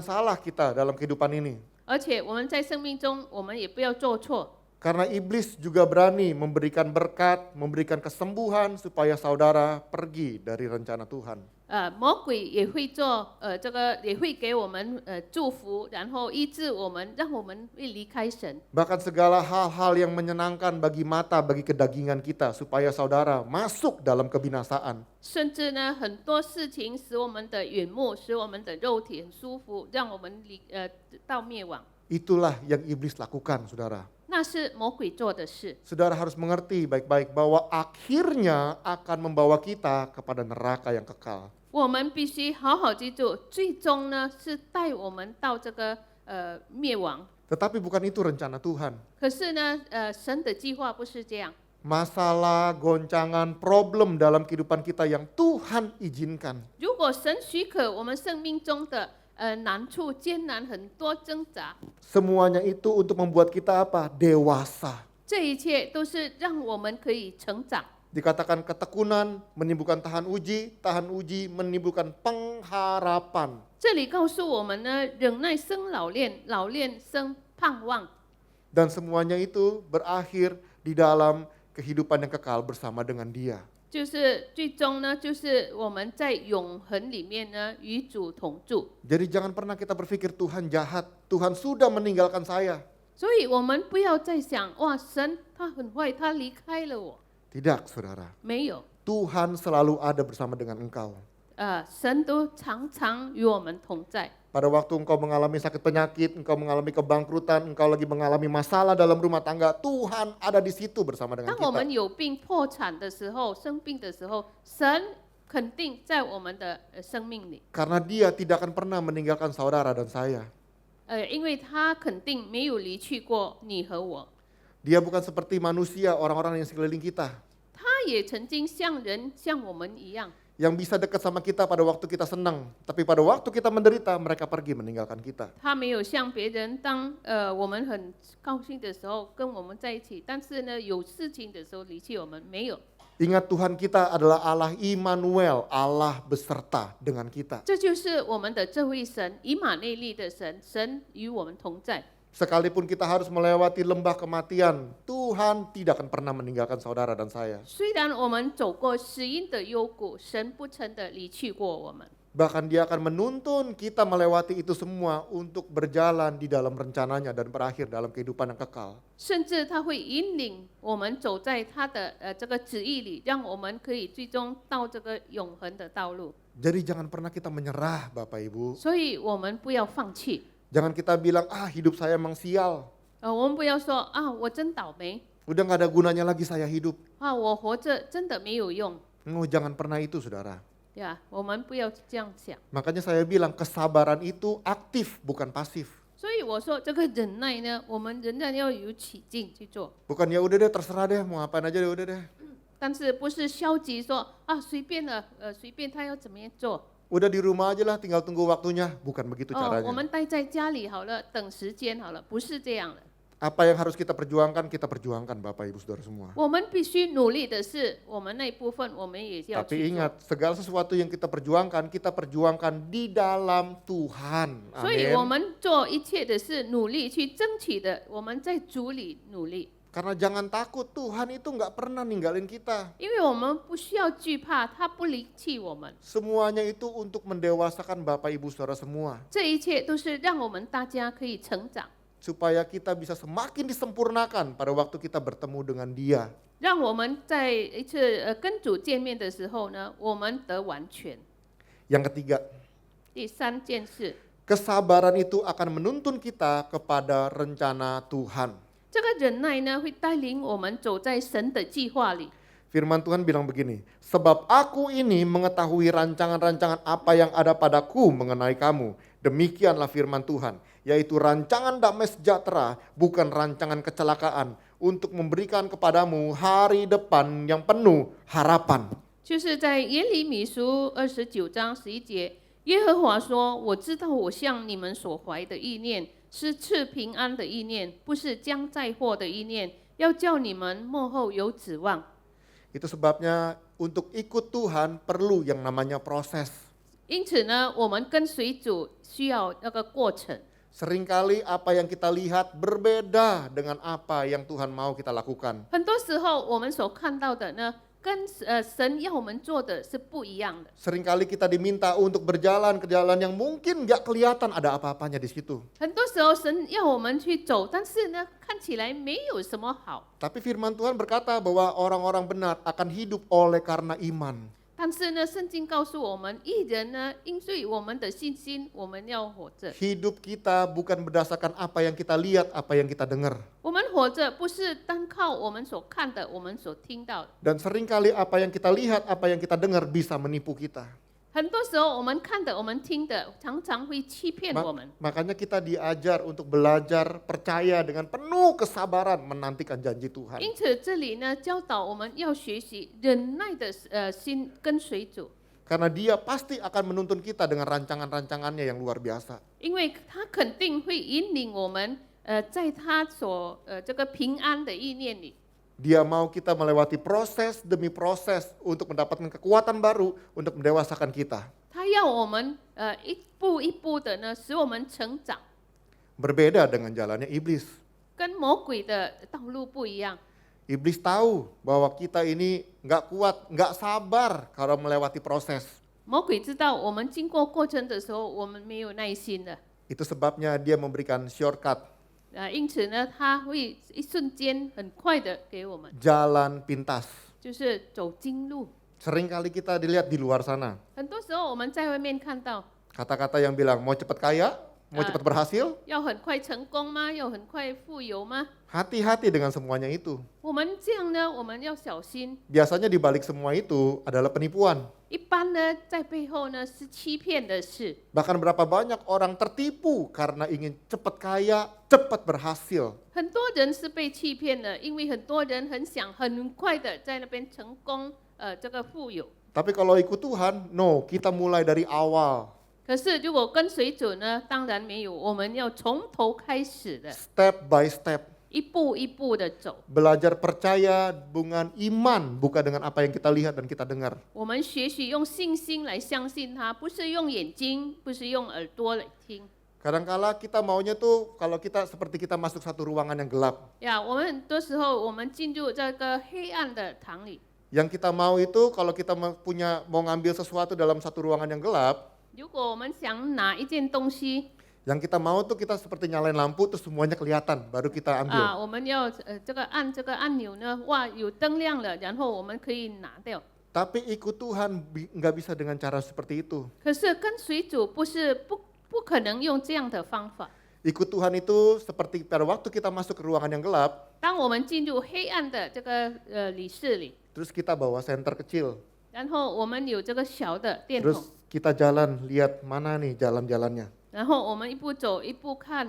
salah kita dalam kehidupan ini. 而且我们在生命中，我们也不要做错， Karena iblis juga berani memberikan berkat, memberikan kesembuhan supaya saudara pergi dari rencana Tuhan. 魔鬼也会做这个也会给我们祝福，然后医治我们，让我们会离开神。 Bahkan segala hal-hal yang menyenangkan bagi mata, bagi kedagingan kita supaya saudara masuk dalam kebinasaan. 甚至呢，很多事情使我们的眼目，使我们的肉体很舒服，让我们到灭亡。 Itulah yang iblis lakukan, saudara. 那是魔鬼做的事。 Saudara harus mengerti baik-baik bahwa akhirnya akan membawa kita kepada neraka yang kekal. 我们必须好好记住，最终呢是带我们到这个灭亡。 Tetapi bukan itu rencana Tuhan. 可是呢，神的计划不是这样。 Masalah, goncangan, problem dalam kehidupan kita yang Tuhan izinkan. 如果神许可我们生命中的难处、艰难、很多挣扎， Semuanya itu untuk membuat kita apa? Dewasa. 这一切都是让我们可以成长。 Dikatakan ketekunan menimbulkan tahan uji menimbulkan pengharapan. 这里告诉我们呢，忍耐生老练，老练生盼望。 Dan semuanya itu berakhir di dalam kehidupan yang kekal bersama dengan Dia. 就是最终呢，就是我们在永恒里面呢，与主同住。 Jadi jangan pernah kita berpikir Tuhan jahat, Tuhan sudah meninggalkan saya. 所以我们不要再想，哇，神他很坏，他离开了我。 Tidak, saudara. 没有， Tuhan selalu ada bersama dengan engkau. 神都常常与我们同在。 Pada waktu engkau mengalami sakit penyakit, engkau mengalami kebangkrutan, engkau lagi mengalami masalah dalam rumah tangga, Tuhan ada di situ bersama dengan 当我 kita. 们有病、破产的时候、生病的时候，神肯定在我们的生命里。 Karena Dia tidak akan pernah meninggalkan saudara dan saya. 因为他肯定没有离去过你和我。 Dia bukan seperti manusia, orang-orang yang sekeliling kita. 他也曾经像人，像我们一样。 Yang bisa dekat sama kita pada waktu kita senang. Tapi pada waktu kita menderita, mereka pergi meninggalkan kita. 他没有像别人当我们很高兴的时候跟我们在一起，但是呢有事情的时候离弃我们，没有。 Ingat Tuhan kita adalah Allah Immanuel, Allah beserta dengan kita. 这就是我们的这位神，以马内利的神，神与我们同在。 Sekalipun kita harus melewati lembah kematian, Tuhan tidak akan pernah meninggalkan saudara dan saya. 虽然我们走过死荫的幽谷，神不曾的离去过我们。 Bahkan Dia akan menuntun kita melewati itu semua untuk berjalan di dalam rencananya dan berakhir dalam kehidupan yang kekal. 甚至他会引领我们走在他的这个旨意里，让我们可以最终到这个永恒的道路。 Jadi jangan pernah kita menyerah Bapak Ibu. 所以我们不要放弃， Jangan kita bilang, hidup saya emang sial. 我们不要说啊，我真倒霉， Udah gak ada gunanya lagi saya hidup. 啊，我活着真的没有用， Jangan pernah itu saudara. 对吧？我们不要这样想。 Makanya saya bilang kesabaran itu aktif bukan pasif. 所以我说这个忍耐呢，我们仍然要有起劲去做， Bukan ya udah deh terserah deh mau ngapain aja deh udah deh. 但是不是消极说啊随便了，随便他要怎么样做。 Udah di rumah aja lah tinggal tunggu waktunya. Bukan begitu 我 caranya. 们待在家里好了，等时间好了，不是这样的。 Apa yang harus kita perjuangkan Bapak Ibu Saudara semua. 我们必须努力的是，我们那一部分我们也要 Tapi 去做。 ingat, segala sesuatu yang kita perjuangkan di dalam Tuhan. 所以我 Amin. 们做一切的是努力去争取的，我们在主里努力， Karena jangan takut, Tuhan itu nggak pernah ninggalin kita. 因为我们不需要惧怕，他不离弃我们。 Semuanya itu untuk mendewasakan Bapak Ibu Saudara semua. 这一切都是让我们大家可以成长， Supaya kita bisa semakin disempurnakan pada waktu kita bertemu dengan Dia. 让我们在一次跟主见面的时候呢，我们得完全。 Yang ketiga, 第三件事， kesabaran itu akan menuntun kita kepada rencana Tuhan. 这个忍耐呢，会带领我们走在神的计划里。 Firman Tuhan bilang begini, sebab aku ini mengetahui rancangan-rancangan apa yang ada padaku mengenai kamu. Demikianlah firman Tuhan, yaitu rancangan damai sejahtera, bukan rancangan kecelakaan, untuk memberikan kepadamu hari depan yang penuh harapan. 就是在耶利米书29章11节，耶和华说：“我知道我向你们所怀的意念是赐平安的意念，不是将灾祸的意念，要叫你们幕后有指望。” Itu sebabnya untuk ikut Tuhan perlu yang namanya proses. 因此呢，我们跟随主需要那个过程。 Seringkali apa yang kita lihat berbeda dengan apa yang Tuhan mau kita lakukan. 很多时候我们所看到的呢，跟神要我们做的是不一样的。 Seringkali kita diminta untuk berjalan ke jalan yang mungkin nggak kelihatan ada apa-apanya di situ. 很多时候神要我们去走，但是呢，看起来没有什么好。 Tapi firman Tuhan berkata bahwa orang-orang benar akan hidup oleh karena iman. 但是呢，圣经告诉我们，义人呢，因为我们的信心，我们要活着。 Hidup kita bukan berdasarkan apa yang kita lihat, apa yang kita dengar. 我们活着不是单靠我们所看的，我们所听到的。 Dan seringkali apa yang kita lihat, apa yang kita dengar bisa menipu kita. 很多时候，我们看的、我们听的，常常会欺骗我们。 Makanya kita diajar untuk belajar percaya dengan penuh kesabaran menantikan janji Tuhan. 因此，这里呢，教导我们要学习忍耐的心，跟随主， Karena dia pasti akan menuntun kita dengan rancangan-rancangannya yang luar biasa. 因为他肯定会引领我们，在他所这个平安的意念里。 Dia mau kita melewati proses demi proses untuk mendapatkan kekuatan baru untuk mendewasakan kita. 他要我们一步一步的呢，使我们成长， Berbeda dengan jalannya iblis. 跟魔鬼的道路不一样。 Iblis tahu bahwa kita ini nggak kuat, nggak sabar kalau melewati proses. 魔鬼知道我们经过过程的时候，我们没有耐心的， Itu sebabnya dia memberikan shortcut, 因此呢，他会一瞬间很快的给我们， jalan pintas. 就是走经路。 Seringkali kita dilihat di luar sana. 很多时候我们在外面看到， Kata-kata yang bilang mau cepat kaya, mau cepat berhasil, 要很快成功吗？要很快富有吗？ hati-hati dengan semuanya itu. 我们这样呢，我们要小心。 Biasanya di balik semua itu adalah penipuan. 一般呢，在背后呢是欺骗的事。 Bahkan berapa banyak orang tertipu karena ingin cepat kaya, cepat berhasil. 很多人是被欺骗的，因为很多人很想很快的在那边成功，这个富有。 Tapi kalau ikut Tuhan, no, kita mulai dari awal. 可是如果跟随主呢，当然没有，我们要从头开始的， Step by step. 一步一步的走。 Belajar percaya dengan iman, bukan dengan apa yang kita lihat dan kita dengar. 我们学习用信心来相信他，不是用眼睛，不是用耳朵来听。 Kadangkala kita maunya tuh kalau kita seperti kita masuk satu ruangan yang gelap. 呀，我们很多时候我们进入这个黑暗的堂里， Yang kita mau itu kalau kita mau ngambil sesuatu dalam satu ruangan yang gelap, 如果我们想拿一件东西 yang kita mau tuh kita seperti nyalain lampu terus semuanya kelihatan, baru kita ambil. 我们要这个按这个按钮呢，哇，有灯亮了，然后我们可以拿掉。 Tapi ikut Tuhan nggak bisa dengan cara seperti itu. 可是跟随主不可能用这样的方法。 Ikut Tuhan itu seperti pada waktu kita masuk ke ruangan yang gelap, 当我们进入黑暗的这个理室里， terus kita bawa senter kecil, 然后我们有这个小的电筒， terus kita jalan lihat mana nih jalan-jalannya. 然后我们一步走一步看，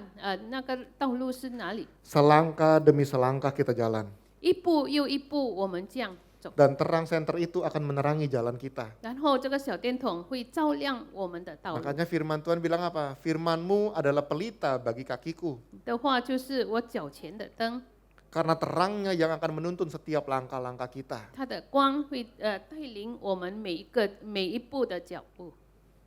那个道路是哪里， Selangkah demi selangkah kita jalan. 一步又一步我们这样走， Dan terang senter itu akan menerangi jalan kita. 然后这个小电筒会照亮我们的道路。 Makanya firman Tuhan bilang apa? Firman-Mu adalah pelita bagi kakiku. 的话就是我脚前的灯， Karena terangnya yang akan menuntun setiap langkah-langkah kita. 它的光会带领我们每一步的脚步。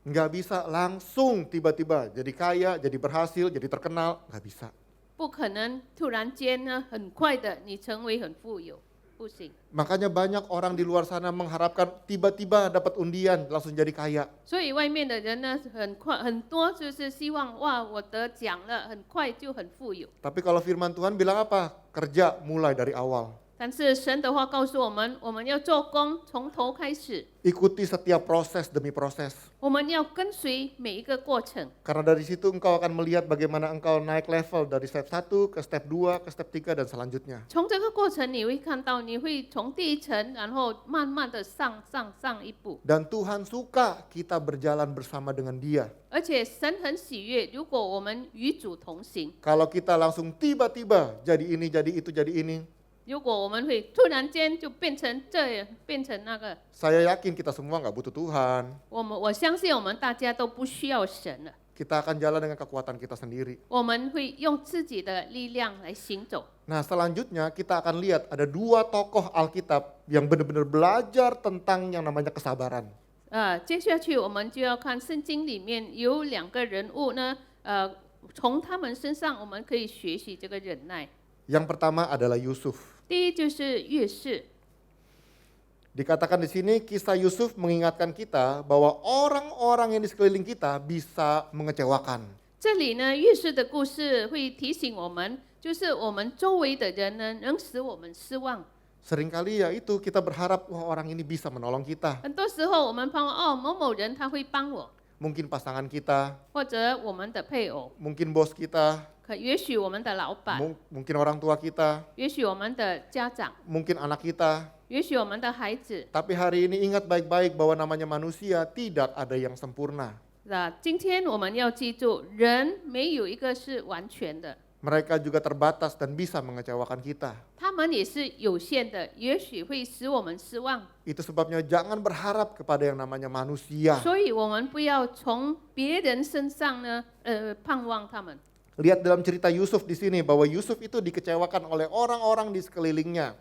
Nggak bisa langsung tiba-tiba jadi kaya, jadi berhasil, jadi terkenal. Nggak bisa. 不可能突然间呢，很快的你成为很富有，不行。 Makanya banyak orang di luar sana mengharapkan tiba-tiba dapat undian langsung jadi kaya. 所以外面的人呢，很多就是希望哇，我得奖了，很快就很富有。 Tapi kalau firman Tuhan bilang apa? Kerja mulai dari awal. 但是神的话告诉我们，我们要做工，从头开始， Ikuti setiap proses demi proses. 我们要跟随每一个过程。 Karena dari situ engkau akan melihat bagaimana engkau naik level dari step 1 ke step 2 ke step 3 dan selanjutnya. 从这个过程你会看到，你会从第一层，然后慢慢的上一步。 Dan Tuhan suka kita berjalan bersama dengan Dia. 而且神很喜悦，如果我们与主同行。 Kalau kita langsung tiba-tiba jadi ini, jadi itu, jadi ini. 如果我们会突然间就变成这，变成那个， Saya yakin kita semua nggak butuh Tuhan. 我相信我们大家都不需要神了， Kita akan jalan dengan kekuatan kita sendiri. 我们会用自己的力量来行走。 Nah selanjutnya kita akan lihat ada 2 tokoh Alkitab yang benar-benar belajar tentang yang namanya kesabaran. 接下去我们就要看圣经里面有2个人物呢，从他们身上我们可以学习这个忍耐。 Yang pertama adalah Yusuf. 第一就是约瑟， Dikatakan di sini kisah Yusuf mengingatkan kita bahwa orang-orang yang di sekeliling kita bisa mengecewakan. 这里呢，约瑟的故事会提醒我们，就是我们周围的人呢，能使我们失望。 Seringkali ya itu kita berharap wah orang ini bisa menolong kita. 很多时候我们盼望哦，某某人他会帮我， Mungkin pasangan kita, 或者我们的配偶， mungkin bos kita, 也许我们的老板， mungkin orang tua kita, 也许我们的家长， mungkin anak kita. 也许我们的孩子。 Tapi hari ini ingat baik-baik bahwa namanya manusia tidak ada yang sempurna. 那今天我们要记住，人没有一个是完全的， Mereka juga terbatas dan bisa mengecewakan kita. 他们也是有限的，也许会使我们失望。 Itu sebabnya jangan berharap kepada yang namanya manusia. 所以我们不要从别人身上呢，盼望他们。 Lihat dalam cerita Yusuf di sini bahwa Yusuf itu dikecewakan oleh orang-orang di sekelilingnya.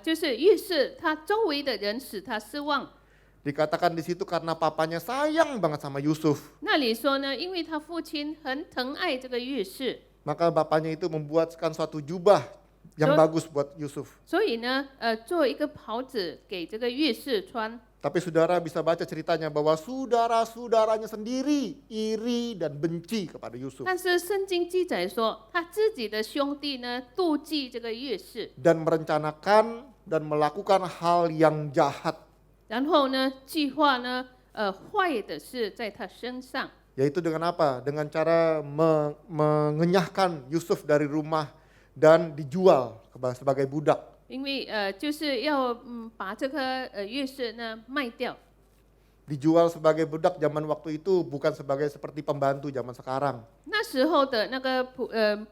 就是越是他周围的人使他失望。 Dikatakan di situ karena papanya sayang banget sama Yusuf. 那里说呢，因为他父亲很疼爱这个越是， Maka bapaknya itu membuatkan suatu jubah yang bagus buat Yusuf. 所以呢，做一个袍子给这个越是穿。 Tapi saudara bisa baca ceritanya bahwa saudara-saudaranya sendiri iri dan benci kepada Yusuf. 但是圣经记载说，他自己的兄弟呢妒忌这个越是， Dan merencanakan dan melakukan hal yang jahat. 然后呢，计划呢，坏的事在他身上。 Yaitu dengan apa? Dengan cara mengenyahkan Yusuf dari rumah dan dijual sebagai budak. 因为就是要把这个越是呢卖掉。 Dijual sebagai budak zaman waktu itu bukan sebagai seperti pembantu zaman sekarang. 那时候的那个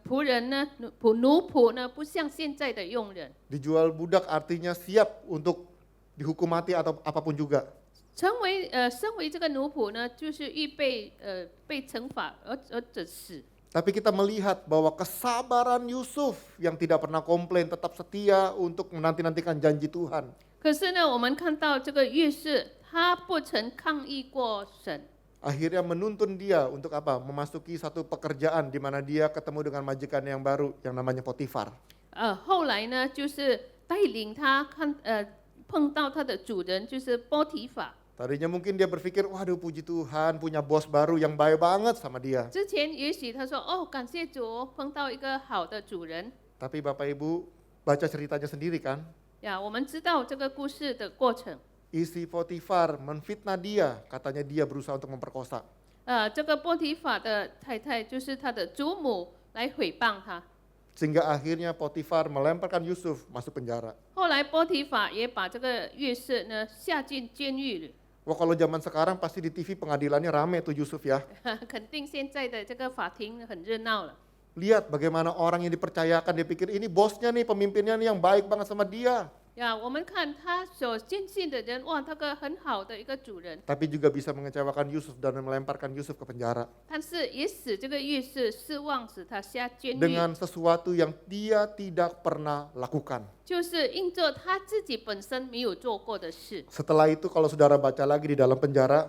仆人呢，奴仆呢，不像现在的佣人。 Dijual budak artinya siap untuk dihukum mati atau apapun juga. 身为这个奴仆呢，就是预备被惩罚而者死。 Tapi kita melihat bahwa kesabaran Yusuf yang tidak pernah komplain, tetap setia untuk menanti-nantikan janji Tuhan. 可是呢，我们看到这个越是他不曾抗议过神， Akhirnya menuntun dia untuk apa? Memasuki satu pekerjaan di mana dia ketemu dengan majikan yang baru yang namanya Potifar. 后来呢，就是带领他碰到他的主人，就是波提法。 Tadinya mungkin dia berpikir, waduh puji Tuhan punya bos baru yang baik banget sama dia. 之前也许他说哦，感谢主，碰到一个好的主人。 Tapi Bapak Ibu baca ceritanya sendiri kan? 呀，我们知道这个故事的过程。 Isi Potifar menfitnah dia, katanya dia berusaha untuk memperkosa. 这个波提法的太太就是他的祖母来诽谤他。 Sehingga akhirnya Potifar melemparkan Yusuf masuk penjara. 后来波提法也把这个约瑟呢下进监狱里。 Wah kalau zaman sekarang pasti di TV pengadilannya rame tuh Yusuf ya. 肯定现在的这个法庭很热闹了。 Lihat bagaimana orang yang dipercayakan, dia pikir ini bosnya nih, pemimpinnya nih yang baik banget sama dia. 呀，我们看他所坚信的人，哇，他个很好的一个主人， Tapi juga bisa mengecewakan Yusuf dan melemparkan Yusuf ke penjara. 但是也使这个约瑟失望，使他下监狱， Dengan sesuatu yang dia tidak pernah lakukan. 就是因着他自己本身没有做过的事。 Setelah itu kalau saudara baca lagi di dalam penjara,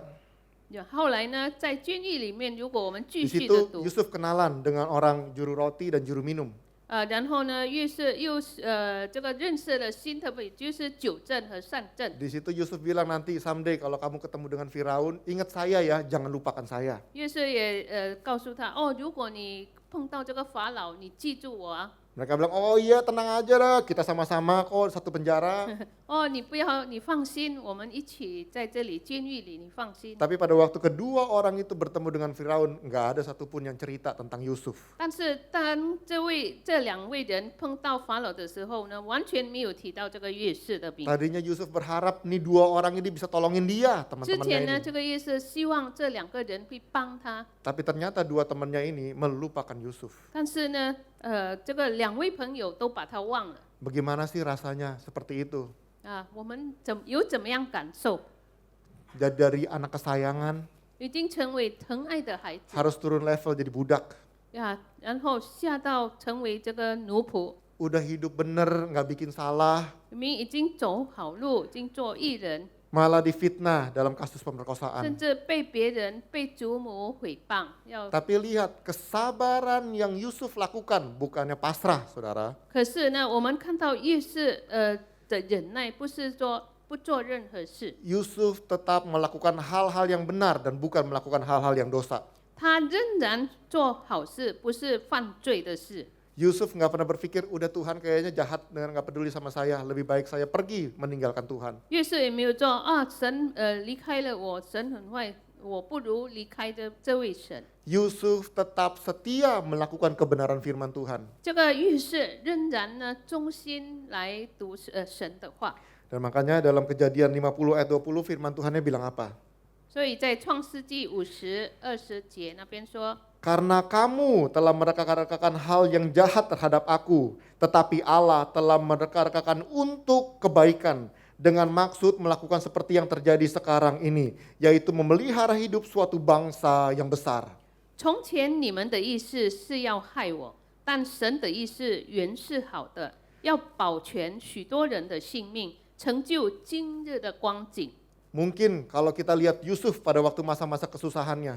后来呢，在监狱里面，如果我们 di 继续的 situ 读， Yusuf kenalan dengan orang juru roti dan juru minum. 然后呢，约瑟又这个认识了新的位，就是九正和善正。 Di situ Yusuf bilang nanti someday kalau kamu ketemu dengan Firaun, ingat saya ya, jangan lupakan saya. 约瑟也告诉他，哦，如果你碰到这个法老，你记住我啊。 Mereka bilang, oh iya tenang aja lah, kita sama-sama kok satu penjara. 哦，你不要，你放心，我们一起在这里监狱里，你放心。 Tapi pada waktu kedua orang itu bertemu dengan Firaun, nggak ada satupun yang cerita tentang Yusuf. 但是当这两位人碰到法老的时候呢，完全没有提到这个约瑟的名。 Tadinya Yusuf berharap nih dua orang ini bisa tolongin dia, 之 teman-temannya 前呢， ini. 这个约瑟希望这两个人会帮他， Tapi ternyata dua temannya ini melupakan Yusuf. 但是呢，这个两位朋友都把他忘了。 Bagaimana sih rasanya seperti itu? 我们怎么样感受？ Jadi dari anak kesayangan 已经成为疼爱的孩子 harus turun level jadi budak. 然后下到成为这个奴仆， Udah hidup bener, nggak bikin salah, 明明已经走好路，已经做艺人， malah difitnah dalam kasus 甚 pemerkosaan. 至被别人被祖母诽谤，要 Tapi lihat kesabaran yang Yusuf lakukan, bukannya pasrah, saudara. 可是呢，我们看到越是的忍耐，不是说不做任何事。 Yusuf tetap melakukan hal-hal yang benar dan bukan melakukan hal-hal yang dosa. 他仍然做好事，不是犯罪的事。 Yusuf nggak pernah berpikir, udah Tuhan kayaknya jahat dengan nggak peduli sama saya, lebih baik saya pergi meninggalkan Tuhan. 约瑟也没有做啊，神离开了我，神很坏，我不如离开这位神。 Yusuf tetap setia melakukan kebenaran firman Tuhan. 这个约瑟仍然呢忠心来读神的话。 Dan makanya dalam Kejadian 50 ayat 20 firman Tuhannya bilang apa? 所以在创世纪50:20节那边说， Karena kamu telah mereka-rekakan hal yang jahat terhadap aku, tetapi Allah telah mereka-rekakan untuk kebaikan dengan maksud melakukan seperti yang terjadi sekarang ini, yaitu memelihara hidup suatu bangsa yang besar. 从前你们的意思是要害我，但神的意思原是好的，要保全许多人的性命，成就今日的光景。 Mungkin kalau kita lihat Yusuf pada waktu masa-masa kesusahannya,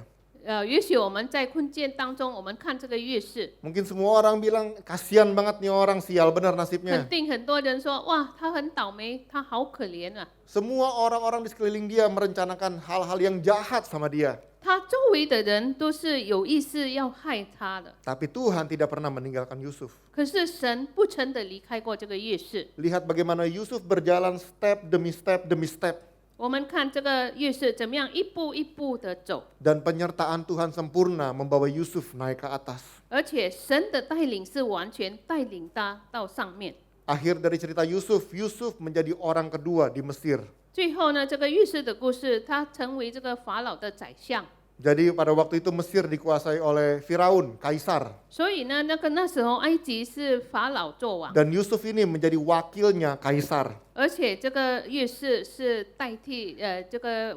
也许我们在困境当中，我们看这个月事， mungkin semua orang bilang, kasihan banget nih orang, sial benar nasibnya. 肯定很多人说，哇，他很倒霉，他好可怜啊。 Semua orang-orang di sekeliling dia merencanakan hal-hal yang jahat sama dia. 他周围的人都是有意识要害他的， Tapi Tuhan tidak pernah meninggalkan Yusuf. 可是神不曾的离开过这个月事。 Lihat bagaimana Yusuf berjalan step demi step demi step. 我们看这个月事怎么样一步一步的走， Dan penyertaan Tuhan sempurna membawa Yusuf naik ke atas. 而且神的带领是完全带领他到上面。 Akhir dari cerita Yusuf, Yusuf menjadi orang kedua di Mesir. 最后呢，这个月事的故事，他成为这个法老的宰相。 Jadi pada waktu itu Mesir dikuasai oleh Firaun, kaisar. 所以呢，那时候埃及是法老做王， Dan Yusuf ini menjadi wakilnya kaisar. 而且这个月事是代替这个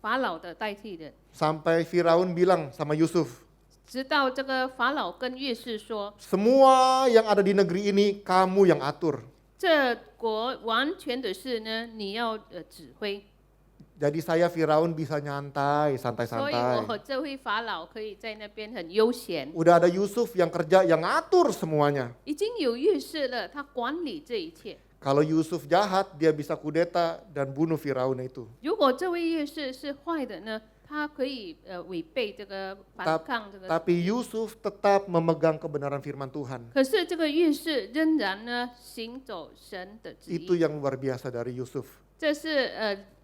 法老的代替人。 Sampai Firaun bilang sama Yusuf, 直到这个法老跟月事说， semua yang ada di negeri ini kamu yang atur. 这国完全的事呢，你要指挥。 Jadi saya Firaun bisa nyantai, 所以 santai-santai. 我这位法老可以在那边很悠闲。 Udah ada Yusuf yang kerja, yang ngatur semuanya. 已经有月事了，他管理这一切。 Kalau Yusuf jahat, dia bisa kudeta dan bunuh Firaun itu. 如果这位月事是坏的呢，他可以违背这个反抗这个。 Tapi Yusuf tetap memegang kebenaran firman Tuhan. 可是这个月事仍然呢行走神的旨 Itu 意， yang luar biasa dari Yusuf. 这是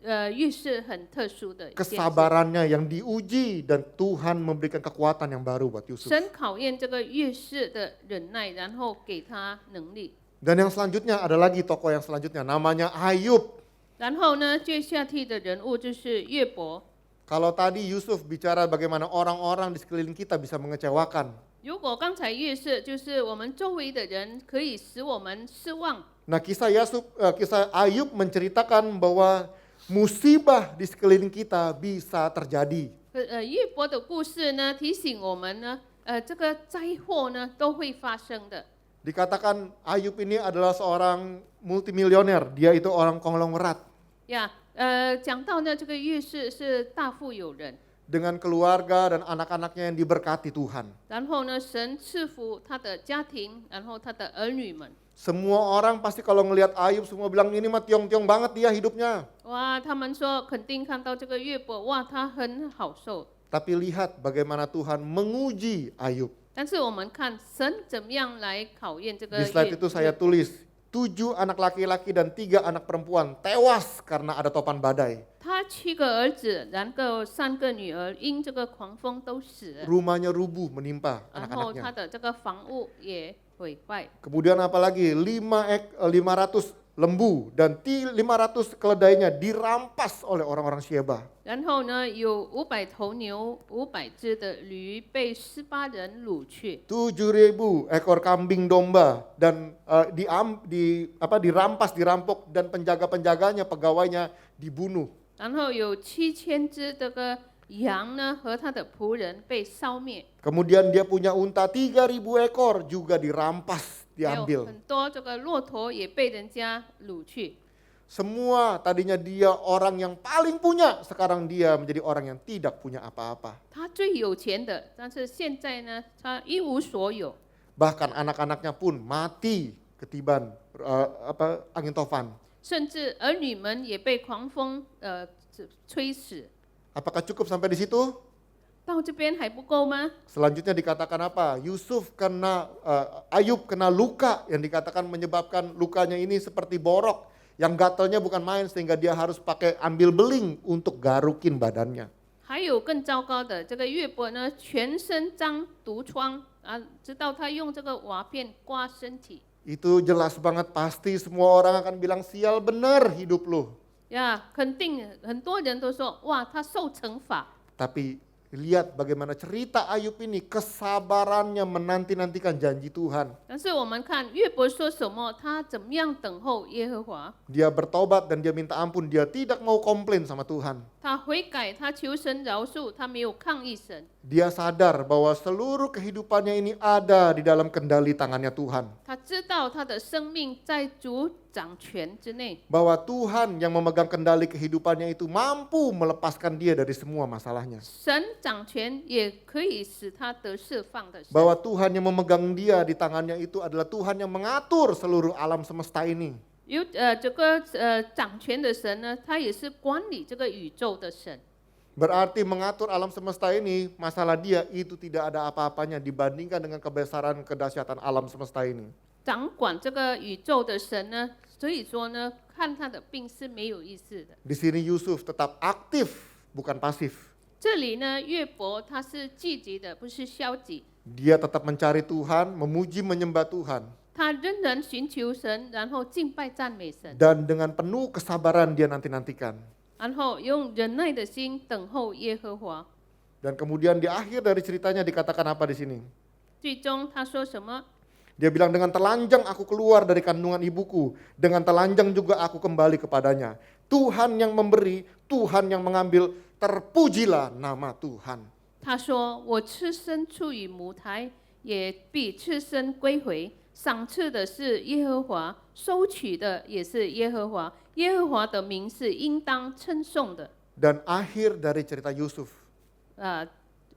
月事很特殊的一件事。 Kesabarannya yang diuji dan Tuhan memberikan kekuatan yang baru buat Yusuf. 神考验这个月事的忍耐，然后给他能力。 Dan yang selanjutnya ada lagi tokoh yang selanjutnya, namanya Ayub. 然后呢，最下替的人物就是约伯。 Kalau tadi Yusuf bicara bagaimana orang-orang di sekeliling kita bisa mengecewakan. 如果刚才月事就是我们周围的人可以使我们失望， Nah kisah Ayub menceritakan bahwa musibah di sekeliling kita bisa terjadi. 约伯的故事呢提醒我们呢，这个灾祸呢都会发生的。 Dikatakan Ayub ini adalah seorang multimilioner, dia itu orang konglomerat. 呀，讲到呢，这个月事是大富有人， Dengan keluarga dan anak-anaknya yang diberkati Tuhan. 然后呢，神赐福他的家庭，然后他的儿女们。 Semua orang pasti kalau ngelihat Ayub semua bilang ini mah tiong-tiong banget dia hidupnya. 哇，他们说肯定看到这个约伯，哇，他很好受。 Tapi lihat bagaimana Tuhan menguji Ayub. 但是我们看神怎么样来考验这个 Di slide 约 itu saya tulis, 7 anak laki-laki dan 3 anak perempuan tewas karena ada topan badai. 他7个儿子，然后3个女儿，因这个狂风都死了， Rumahnya rubuh menimpa 然后他 anak-anaknya. 的这个房屋也毁坏。 Kemudian apa lagi? 500 lembu dan 500 keledainya dirampas oleh orang-orang Syeba. 然后呢，有500头牛、500只的驴被18人掳去， 7.000 ekor kambing domba dan dirampas, dirampok dan penjaga-penjaganya, pegawainya dibunuh. 然后有7000只这个羊呢和他的仆人被烧灭， Kemudian dia punya unta 3.000 ekor juga dirampas, 还有 diambil. 很多这个骆驼也被人家掳去。 Semua tadinya dia orang yang paling punya, sekarang dia menjadi orang yang tidak punya apa-apa. 他最有钱的，但是现在呢，他一无所有。 Bahkan anak-anaknya pun mati ketiban angin tofan. 甚至儿女们也被狂风吹死。 Apakah cukup sampai di situ? 到这边还不够吗？ Selanjutnya dikatakan apa? Ayub kena luka yang dikatakan menyebabkan lukanya ini seperti borok. Yang gatalnya bukan main sehingga dia harus pakai ambil beling untuk garukin badannya. 还有更糟糕的，这个约伯呢，全身长毒疮啊，直到他用这个瓦片刮身体。 Itu jelas banget, pasti semua orang akan bilang sial bener hidup lu. 呀，肯定很多人都说，哇，他受惩罚。 Tapi lihat bagaimana cerita Ayub ini, kesabarannya menanti-nantikan janji Tuhan. 但是我们看约伯说什么，他怎么样等候耶和华？ Dia bertobat dan dia minta ampun, dia tidak mau komplain sama Tuhan. 他悔改，他求神饶恕，他没有抗议神。 Dia sadar bahwa seluruh kehidupannya ini ada di dalam kendali tangannya Tuhan. 他知道他的生命在主掌权之内， Bahwa Tuhan yang memegang kendali kehidupannya itu mampu melepaskan dia dari semua masalahnya. 神掌权也可以使他得释放的神。 Bahwa Tuhan yang memegang dia di tangannya itu adalah Tuhan yang mengatur seluruh alam semesta ini. 有这个掌权的神呢，他也是管理这个宇宙的神。 Berarti mengatur alam semesta ini, masalah dia itu tidak ada apa-apanya dibandingkan dengan kebesaran kedahsyatan alam semesta ini. 掌管这个宇宙的神呢，所以说呢，看他的病是没有意思的。 Di sini Yusuf tetap aktif, bukan pasif. 这里呢，约伯他是积极的，不是消极。 Dia tetap mencari Tuhan, memuji menyembah Tuhan. 他仍然寻求神，然后敬拜赞美神， Dan dengan penuh kesabaran dia nanti-nantikan. 然后用忍耐的心等候耶和华。 Dan kemudian di akhir dari ceritanya dikatakan apa di sini? 最终他说什么？ Dia bilang, dengan telanjang aku keluar dari kandungan ibuku, dengan telanjang juga aku kembali kepadanya. Tuhan yang memberi, Tuhan yang mengambil, terpujilah nama Tuhan. 他说：“我赤身出于母胎，也必赤身归回。赏赐的是耶和华，收取的也是耶和华。耶和华的名是应当称颂的。” Dan akhir dari cerita Yusuf,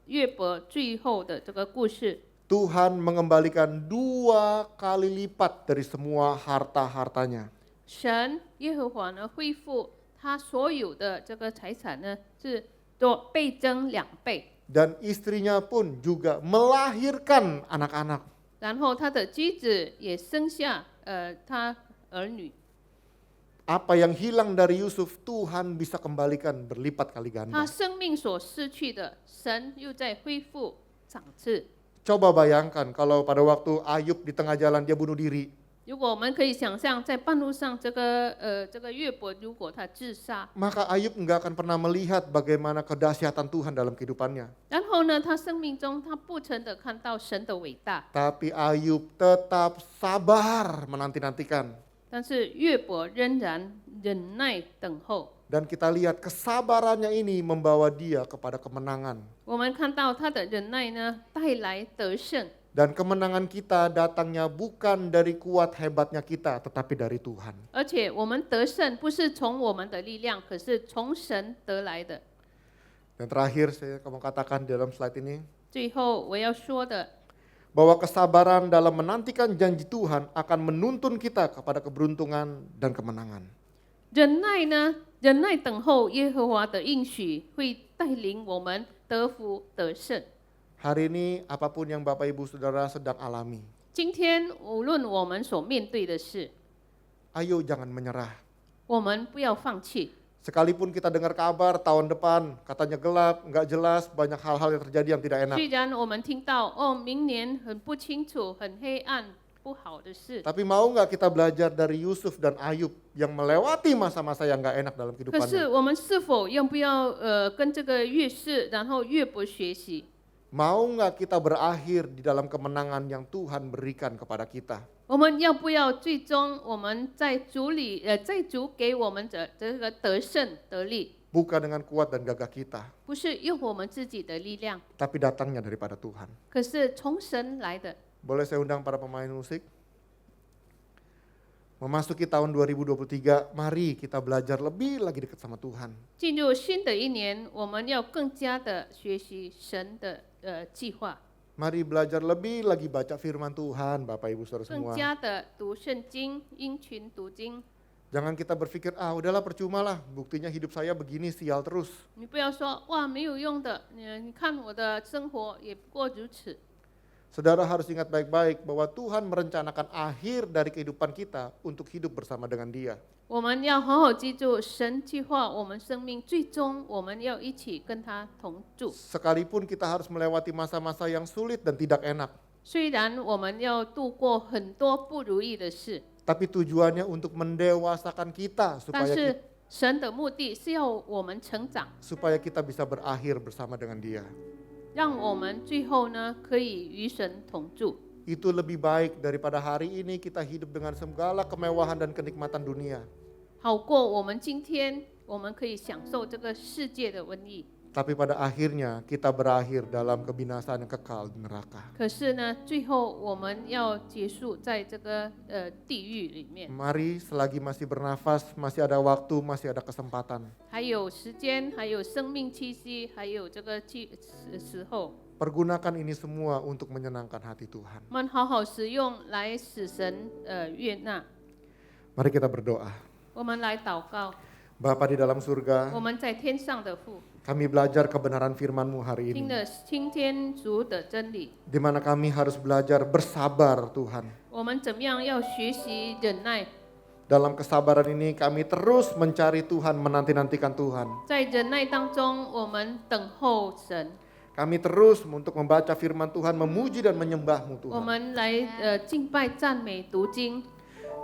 约伯最后的这个故事， Tuhan mengembalikan 2 kali lipat dari semua harta-hartanya. 神耶和华呢恢复他所有的这个财产呢，是多倍增2倍。 Dan istrinya pun juga melahirkan anak-anak. 然后他的妻子也生下他儿女。 Apa yang hilang dari Yusuf, Tuhan bisa kembalikan berlipat kali 他 ganda. 生命所失去的，神又在恢复赏赐。 Coba bayangkan kalau pada waktu Ayub di tengah jalan dia bunuh diri. 如果我们可以想象，在半路上这个约伯，如果他自杀， Maka Ayub enggak akan pernah melihat bagaimana kedahsyatan Tuhan dalam kehidupannya. 然后呢，他生命中他不曾的看到神的伟大， Tapi Ayub tetap sabar menanti-nantikan. 但是约伯仍然忍耐等候。 Dan kita lihat kesabarannya ini membawa dia kepada kemenangan. 我们看到他的忍耐呢，带来得胜。 Dan kemenangan kita datangnya bukan dari kuat hebatnya kita, tetapi dari Tuhan. 而且我们得胜不是从我们的力量，可是从神得来的。 Dan terakhir saya mau katakan di dalam slide ini, 最后我要说的， bahwa kesabaran dalam menantikan janji Tuhan akan menuntun kita kepada keberuntungan dan kemenangan. 忍耐呢，忍耐等候耶和华的应许，会带领我们得福得胜。 Hari ini apapun yang Bapak Ibu Saudara sedang alami, 今天无论我们所面对的事， ayo jangan menyerah. 我们不要放弃。 Sekalipun kita dengar kabar tahun depan katanya gelap, nggak jelas, banyak hal-hal yang terjadi yang tidak enak. 虽然我们听到明年很不清楚、很黑暗、不好的事， Tapi mau nggak kita belajar dari Yusuf dan Ayub yang melewati masa-masa yang nggak enak dalam 可是 kehidupannya? 我们是否要不要跟这个约士，然后约伯学习？ Mau nggak kita berakhir di dalam kemenangan yang Tuhan berikan kepada kita? 我们要不要最终我们在主里，在主给我们这个得胜得力， Bukan dengan kuat dan gagah kita, 不是用我们自己的力量， tapi datangnya daripada Tuhan. 可是从神来的。 Boleh saya undang para pemain musik? Memasuki tahun 2023, mari kita belajar lebih lagi dekat sama Tuhan. 进入新的一年，我们要更加的学习神的计划， Mari belajar lebih lagi baca firman Tuhan, Bapak Ibu Saudara 更 semua. 加的读圣经，因群读经。Jangan kita berpikir, udahlah percuma lah, buktinya hidup saya begini sial terus. 你不要说哇没有用的，你看我的生活也不过如此。 Saudara harus ingat baik-baik bahwa Tuhan merencanakan akhir dari kehidupan kita untuk hidup bersama dengan Dia. 我们要好好记住，神计划我们生命最终我们要一起跟他同住。 Sekalipun kita harus melewati masa-masa yang sulit dan tidak enak, 虽然我们要度过很多不如意的事， tapi tujuannya untuk mendewasakan kita 但 supaya 是神的目的是要我们成长， supaya kita bisa berakhir bersama dengan Dia. 让我们最后呢可以与神同住。 Itu lebih baik daripada hari ini kita hidup dengan segala kemewahan dan kenikmatan dunia. 好过我们今天我们可以享受这个世界的瘟疫， Tapi pada akhirnya kita berakhir dalam kebinasaan yang kekal di neraka. 可是呢，最后我们要结束在这个地狱里面。 Mari selagi masih bernafas, masih ada waktu, masih ada kesempatan. 还有时间，还有生命气息，还有这个时候， Pergunakan ini semua untuk menyenangkan hati Tuhan. 我们好好使用来使神悦纳。 Mari kita berdoa. 我们来祷告， Bapa di dalam surga, 我们在天上的父， kami belajar kebenaran firman-Mu hari 听 ini. 了听天主的真理， Di mana kami harus belajar bersabar Tuhan. 我们怎么样要学习忍耐？ Dalam kesabaran ini kami terus mencari Tuhan, menanti-nantikan Tuhan. 在忍耐当中，我们等候神， Kami terus untuk membaca firman Tuhan, memuji dan menyembah-Mu 我 Tuhan. 们来敬拜、赞美、读经。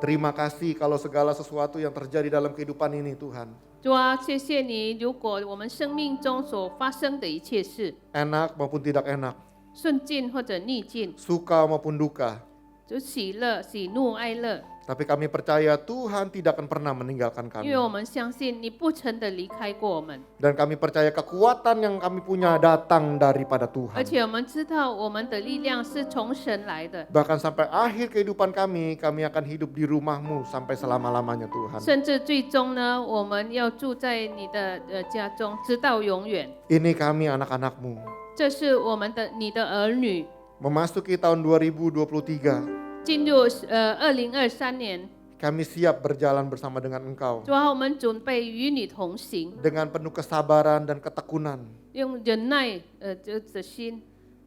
Terima kasih kalau segala sesuatu yang terjadi dalam kehidupan ini Tuhan. 主啊，谢谢你！如果我们生命中所发生的一切事， Enak maupun tidak enak, 顺境或者逆境， suka maupun duka. 就喜乐、喜怒哀乐， Tapi kami percaya Tuhan tidak akan pernah meninggalkan 因 kami. 为我们相信你不曾的离开过我们， Dan kami percaya kekuatan yang kami punya datang daripada 而 Tuhan. 且我们知道我们的力量是从神来的， Bahkan sampai akhir kehidupan kami akan hidup di rumah-Mu sampai selama-lamanya Tuhan. 甚至最终呢，我们要住在你的家中，直到永远。 Ini kami anak-anak-Mu. 这是我们的你的儿女， Memasuki tahun 2023, 进入2023年， kami siap berjalan bersama dengan Engkau. 主啊，我们准备与你同行， Dengan penuh kesabaran dan ketekunan. 用忍耐的心，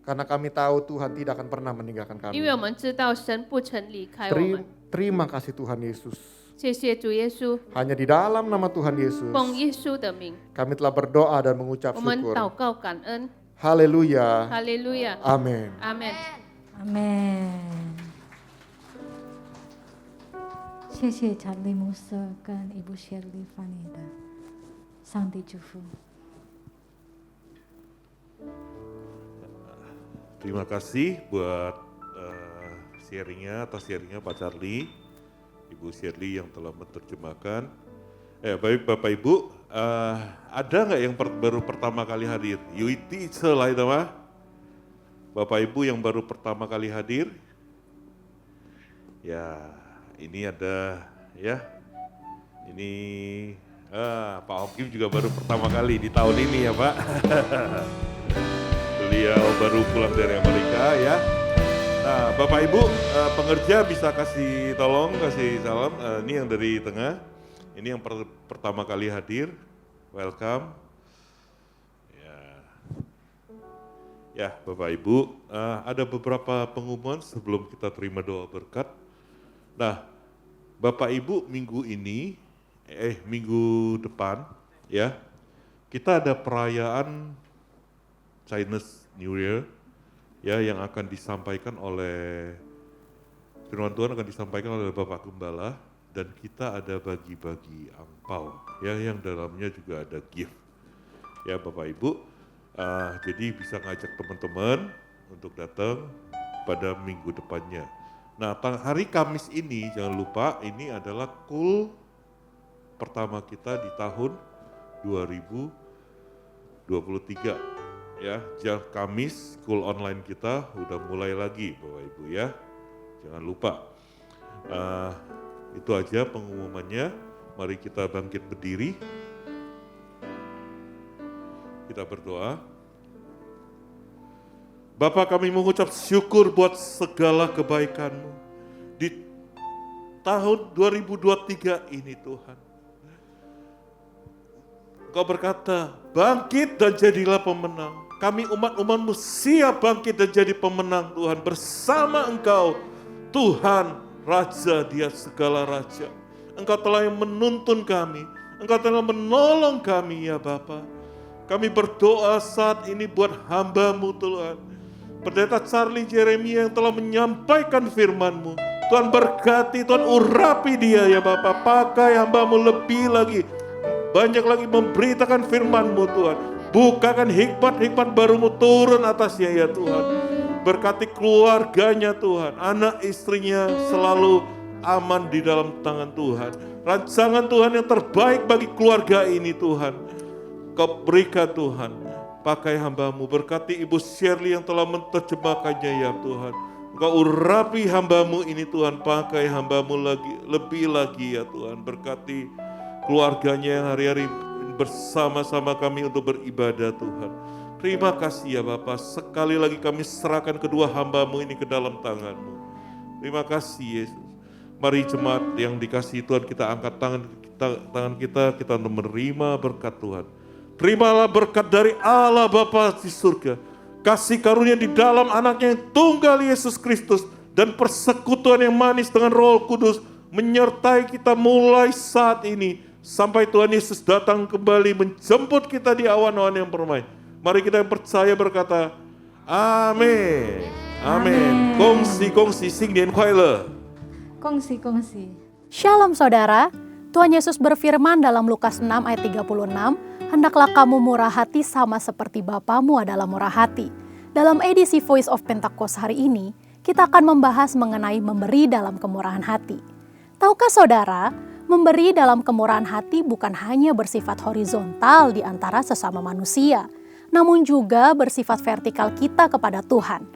Karena kami tahu Tuhan tidak akan pernah meninggalkan 因 kami. 为我们知道神不曾离开我们。 Terima kasih Tuhan Yesus. 谢谢主耶稣， Hanya di dalam nama Tuhan Yesus, 奉耶稣的名， kami telah berdoa dan mengucap 我们祷 syukur. 告感恩， Haleluya. 哈利路亚， Amin. 阿门。阿门。谢谢查理牧师跟Ibu Shirley翻译的，上帝祝福。 Terima kasih buat sharingnya Pak Charlie, Ibu Shirley yang telah menerjemahkan. Baik Bapak Ibu, ada nggak yang baru pertama kali hadir? Yuiti selai mah. Bapak Ibu yang baru pertama kali hadir? Ya, ini ada ya. Ini Pak Hokim juga baru pertama kali di tahun ini ya Pak. Beliau baru pulang dari Amerika ya. Nah Bapak Ibu pengerja bisa kasih salam. Ini yang dari tengah, ini yang pertama kali hadir, welcome. Ya Bapak Ibu, ada beberapa pengumuman sebelum kita terima doa berkat. Nah Bapak Ibu minggu depan ya, kita ada perayaan Chinese New Year ya yang akan disampaikan oleh firman Tuhan akan disampaikan oleh Bapak Gembala, dan kita ada bagi-bagi angpau ya yang dalamnya juga ada gift ya Bapak Ibu. Jadi bisa ngajak teman-teman untuk datang pada minggu depannya. Nah hari Kamis ini jangan lupa ini adalah KUL pertama kita di tahun 2023. Ya, Kamis KUL online kita udah mulai lagi Bapak Ibu ya, jangan lupa. Itu aja pengumumannya. Mari kita bangkit berdiri, kita berdoa. Bapa, kami mengucap syukur buat segala kebaikan-Mu. Di tahun 2023 ini Tuhan. Engkau berkata, bangkit dan jadilah pemenang. Kami umat-umat-Mu siap bangkit dan jadi pemenang Tuhan. Bersama Engkau, Tuhan, Raja di atas segala raja. Engkau telah yang menuntun kami. Engkau telah menolong kami ya Bapa. Kami berdoa saat ini buat hamba-Mu Tuhan. Pendeta Charlie Jeremia yang telah menyampaikan firman-Mu. Tuhan berkati, Tuhan urapi dia ya Bapa. Pakai hamba-Mu lebih lagi. Banyak lagi memberitakan firman-Mu Tuhan. Bukakan hikmat-hikmat baru-Mu turun atasnya ya Tuhan. Berkati keluarganya Tuhan. Anak istrinya selalu aman di dalam tangan Tuhan. Rancangan Tuhan yang terbaik bagi keluarga ini Tuhan. Kau berikan Tuhan. Pakai hamba-Mu. Berkati Ibu Shirley yang telah menerjemahkannya ya Tuhan. Kau urapi hamba-Mu ini Tuhan. Pakai hamba-Mu lagi, lebih lagi ya Tuhan. Berkati keluarganya yang hari-hari bersama-sama kami untuk beribadah Tuhan. Terima kasih ya Bapa. Sekali lagi kami serahkan kedua hamba-Mu ini ke dalam tangan-Mu. Terima kasih Yesus. Mari jemaat yang dikasihi Tuhan, kita angkat tangan kita untuk menerima berkat Tuhan. Terimalah berkat dari Allah Bapa di surga. Kasih karunia di dalam anaknya yang tunggal Yesus Kristus. Dan persekutuan yang manis dengan Roh Kudus menyertai kita mulai saat ini. Sampai Tuhan Yesus datang kembali menjemput kita di awan-awan yang permai. Mari kita yang percaya berkata, Amin. Amin. Kongsi, sing dian kuai le. Kongsi. Shalom saudara, Tuhan Yesus berfirman dalam Lukas 6 ayat 36, hendaklah kamu murah hati sama seperti Bapamu adalah murah hati. Dalam edisi Voice of Pentecost hari ini, kita akan membahas mengenai memberi dalam kemurahan hati. Tahukah saudara, memberi dalam kemurahan hati bukan hanya bersifat horizontal di antara sesama manusia, namun juga bersifat vertikal kita kepada Tuhan.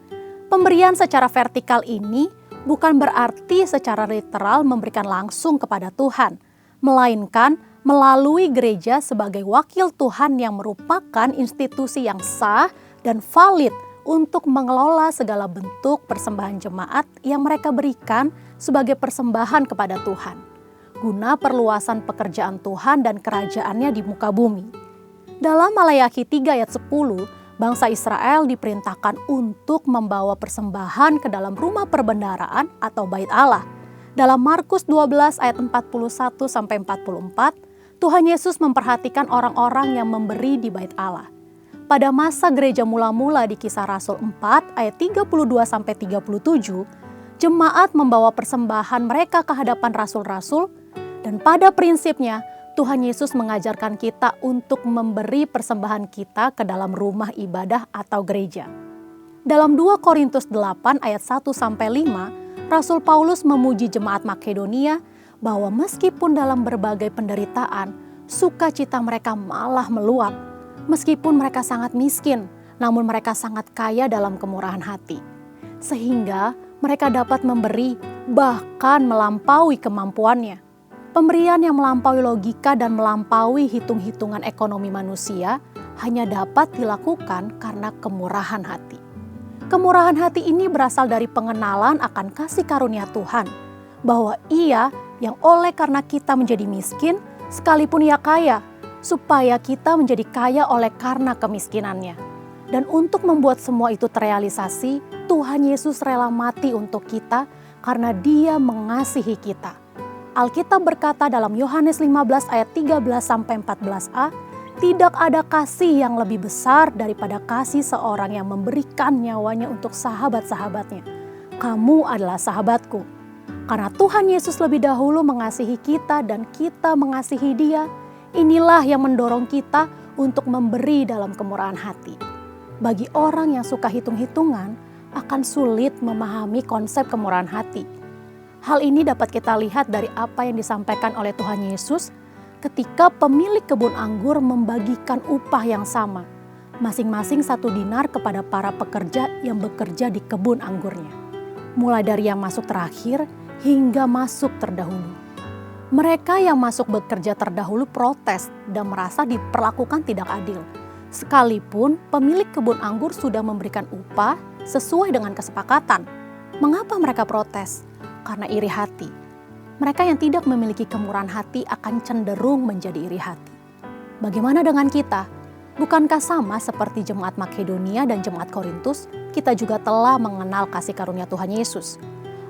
Pemberian secara vertikal ini bukan berarti secara literal memberikan langsung kepada Tuhan, melainkan melalui gereja sebagai wakil Tuhan yang merupakan institusi yang sah dan valid untuk mengelola segala bentuk persembahan jemaat yang mereka berikan sebagai persembahan kepada Tuhan, guna perluasan pekerjaan Tuhan dan kerajaannya di muka bumi. Dalam Malayaki 3 ayat 10, bangsa Israel diperintahkan untuk membawa persembahan ke dalam rumah perbendaharaan atau bait Allah. Dalam Markus 12 ayat 41-44, Tuhan Yesus memperhatikan orang-orang yang memberi di bait Allah. Pada masa gereja mula-mula di Kisah Rasul 4 ayat 32-37, jemaat membawa persembahan mereka ke hadapan rasul-rasul, dan pada prinsipnya Tuhan Yesus mengajarkan kita untuk memberi persembahan kita ke dalam rumah ibadah atau gereja. Dalam 2 Korintus 8 ayat 1-5, Rasul Paulus memuji jemaat Makedonia bahwa meskipun dalam berbagai penderitaan, sukacita mereka malah meluap. Meskipun mereka sangat miskin, namun mereka sangat kaya dalam kemurahan hati. Sehingga mereka dapat memberi bahkan melampaui kemampuannya. Pemberian yang melampaui logika dan melampaui hitung-hitungan ekonomi manusia hanya dapat dilakukan karena kemurahan hati. Kemurahan hati ini berasal dari pengenalan akan kasih karunia Tuhan, bahwa Ia yang oleh karena kita menjadi miskin, sekalipun Ia kaya, supaya kita menjadi kaya oleh karena kemiskinannya. Dan untuk membuat semua itu terrealisasi, Tuhan Yesus rela mati untuk kita karena Dia mengasihi kita. Alkitab berkata dalam Yohanes 15 ayat 13-14a, tidak ada kasih yang lebih besar daripada kasih seorang yang memberikan nyawanya untuk sahabat-sahabatnya. Kamu adalah sahabatku. Karena Tuhan Yesus lebih dahulu mengasihi kita dan kita mengasihi Dia, inilah yang mendorong kita untuk memberi dalam kemurahan hati. Bagi orang yang suka hitung-hitungan, akan sulit memahami konsep kemurahan hati. Hal ini dapat kita lihat dari apa yang disampaikan oleh Tuhan Yesus ketika pemilik kebun anggur membagikan upah yang sama, masing-masing 1 dinar kepada para pekerja yang bekerja di kebun anggurnya. Mulai dari yang masuk terakhir hingga masuk terdahulu. Mereka yang masuk bekerja terdahulu protes dan merasa diperlakukan tidak adil. Sekalipun pemilik kebun anggur sudah memberikan upah sesuai dengan kesepakatan. Mengapa mereka protes? Karena iri hati. Mereka yang tidak memiliki kemurahan hati akan cenderung menjadi iri hati. Bagaimana dengan kita? Bukankah sama seperti jemaat Makedonia dan jemaat Korintus, kita juga telah mengenal kasih karunia Tuhan Yesus?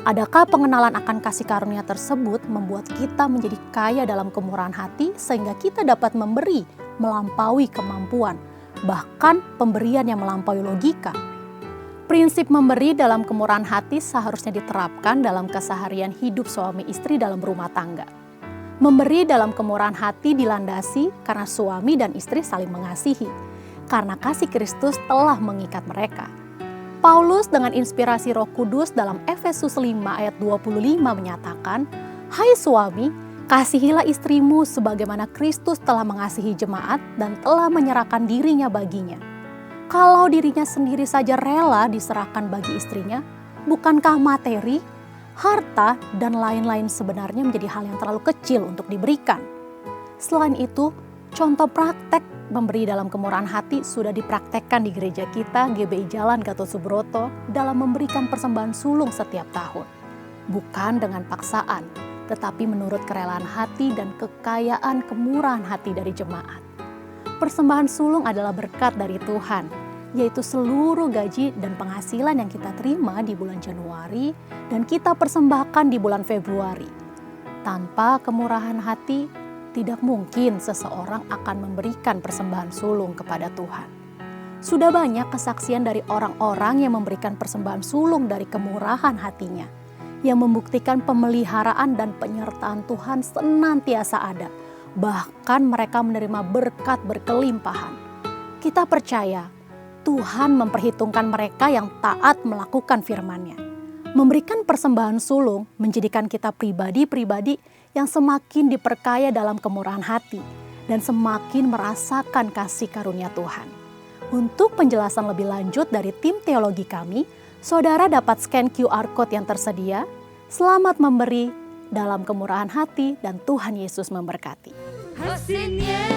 Adakah pengenalan akan kasih karunia tersebut membuat kita menjadi kaya dalam kemurahan hati sehingga kita dapat memberi melampaui kemampuan, bahkan pemberian yang melampaui logika? Prinsip memberi dalam kemurahan hati seharusnya diterapkan dalam keseharian hidup suami istri dalam rumah tangga. Memberi dalam kemurahan hati dilandasi karena suami dan istri saling mengasihi, karena kasih Kristus telah mengikat mereka. Paulus dengan inspirasi Roh Kudus dalam Efesus 5 ayat 25 menyatakan, "Hai suami, kasihilah istrimu sebagaimana Kristus telah mengasihi jemaat dan telah menyerahkan dirinya baginya." Kalau dirinya sendiri saja rela diserahkan bagi istrinya, bukankah materi, harta, dan lain-lain sebenarnya menjadi hal yang terlalu kecil untuk diberikan? Selain itu, contoh praktek memberi dalam kemurahan hati sudah dipraktekkan di gereja kita GBI Jalan Gatot Subroto dalam memberikan persembahan sulung setiap tahun. Bukan dengan paksaan, tetapi menurut kerelaan hati dan kekayaan kemurahan hati dari jemaat. Persembahan sulung adalah berkat dari Tuhan, yaitu seluruh gaji dan penghasilan yang kita terima di bulan Januari dan kita persembahkan di bulan Februari. Tanpa kemurahan hati, tidak mungkin seseorang akan memberikan persembahan sulung kepada Tuhan. Sudah banyak kesaksian dari orang-orang yang memberikan persembahan sulung dari kemurahan hatinya, yang membuktikan pemeliharaan dan penyertaan Tuhan senantiasa ada. Bahkan mereka menerima berkat berkelimpahan. Kita percaya Tuhan memperhitungkan mereka yang taat melakukan firman-Nya. Memberikan persembahan sulung menjadikan kita pribadi-pribadi yang semakin diperkaya dalam kemurahan hati dan semakin merasakan kasih karunia Tuhan. Untuk penjelasan lebih lanjut dari tim teologi kami, saudara dapat scan QR Code yang tersedia. Selamat memberi dalam kemurahan hati dan Tuhan Yesus memberkati. Hasilnya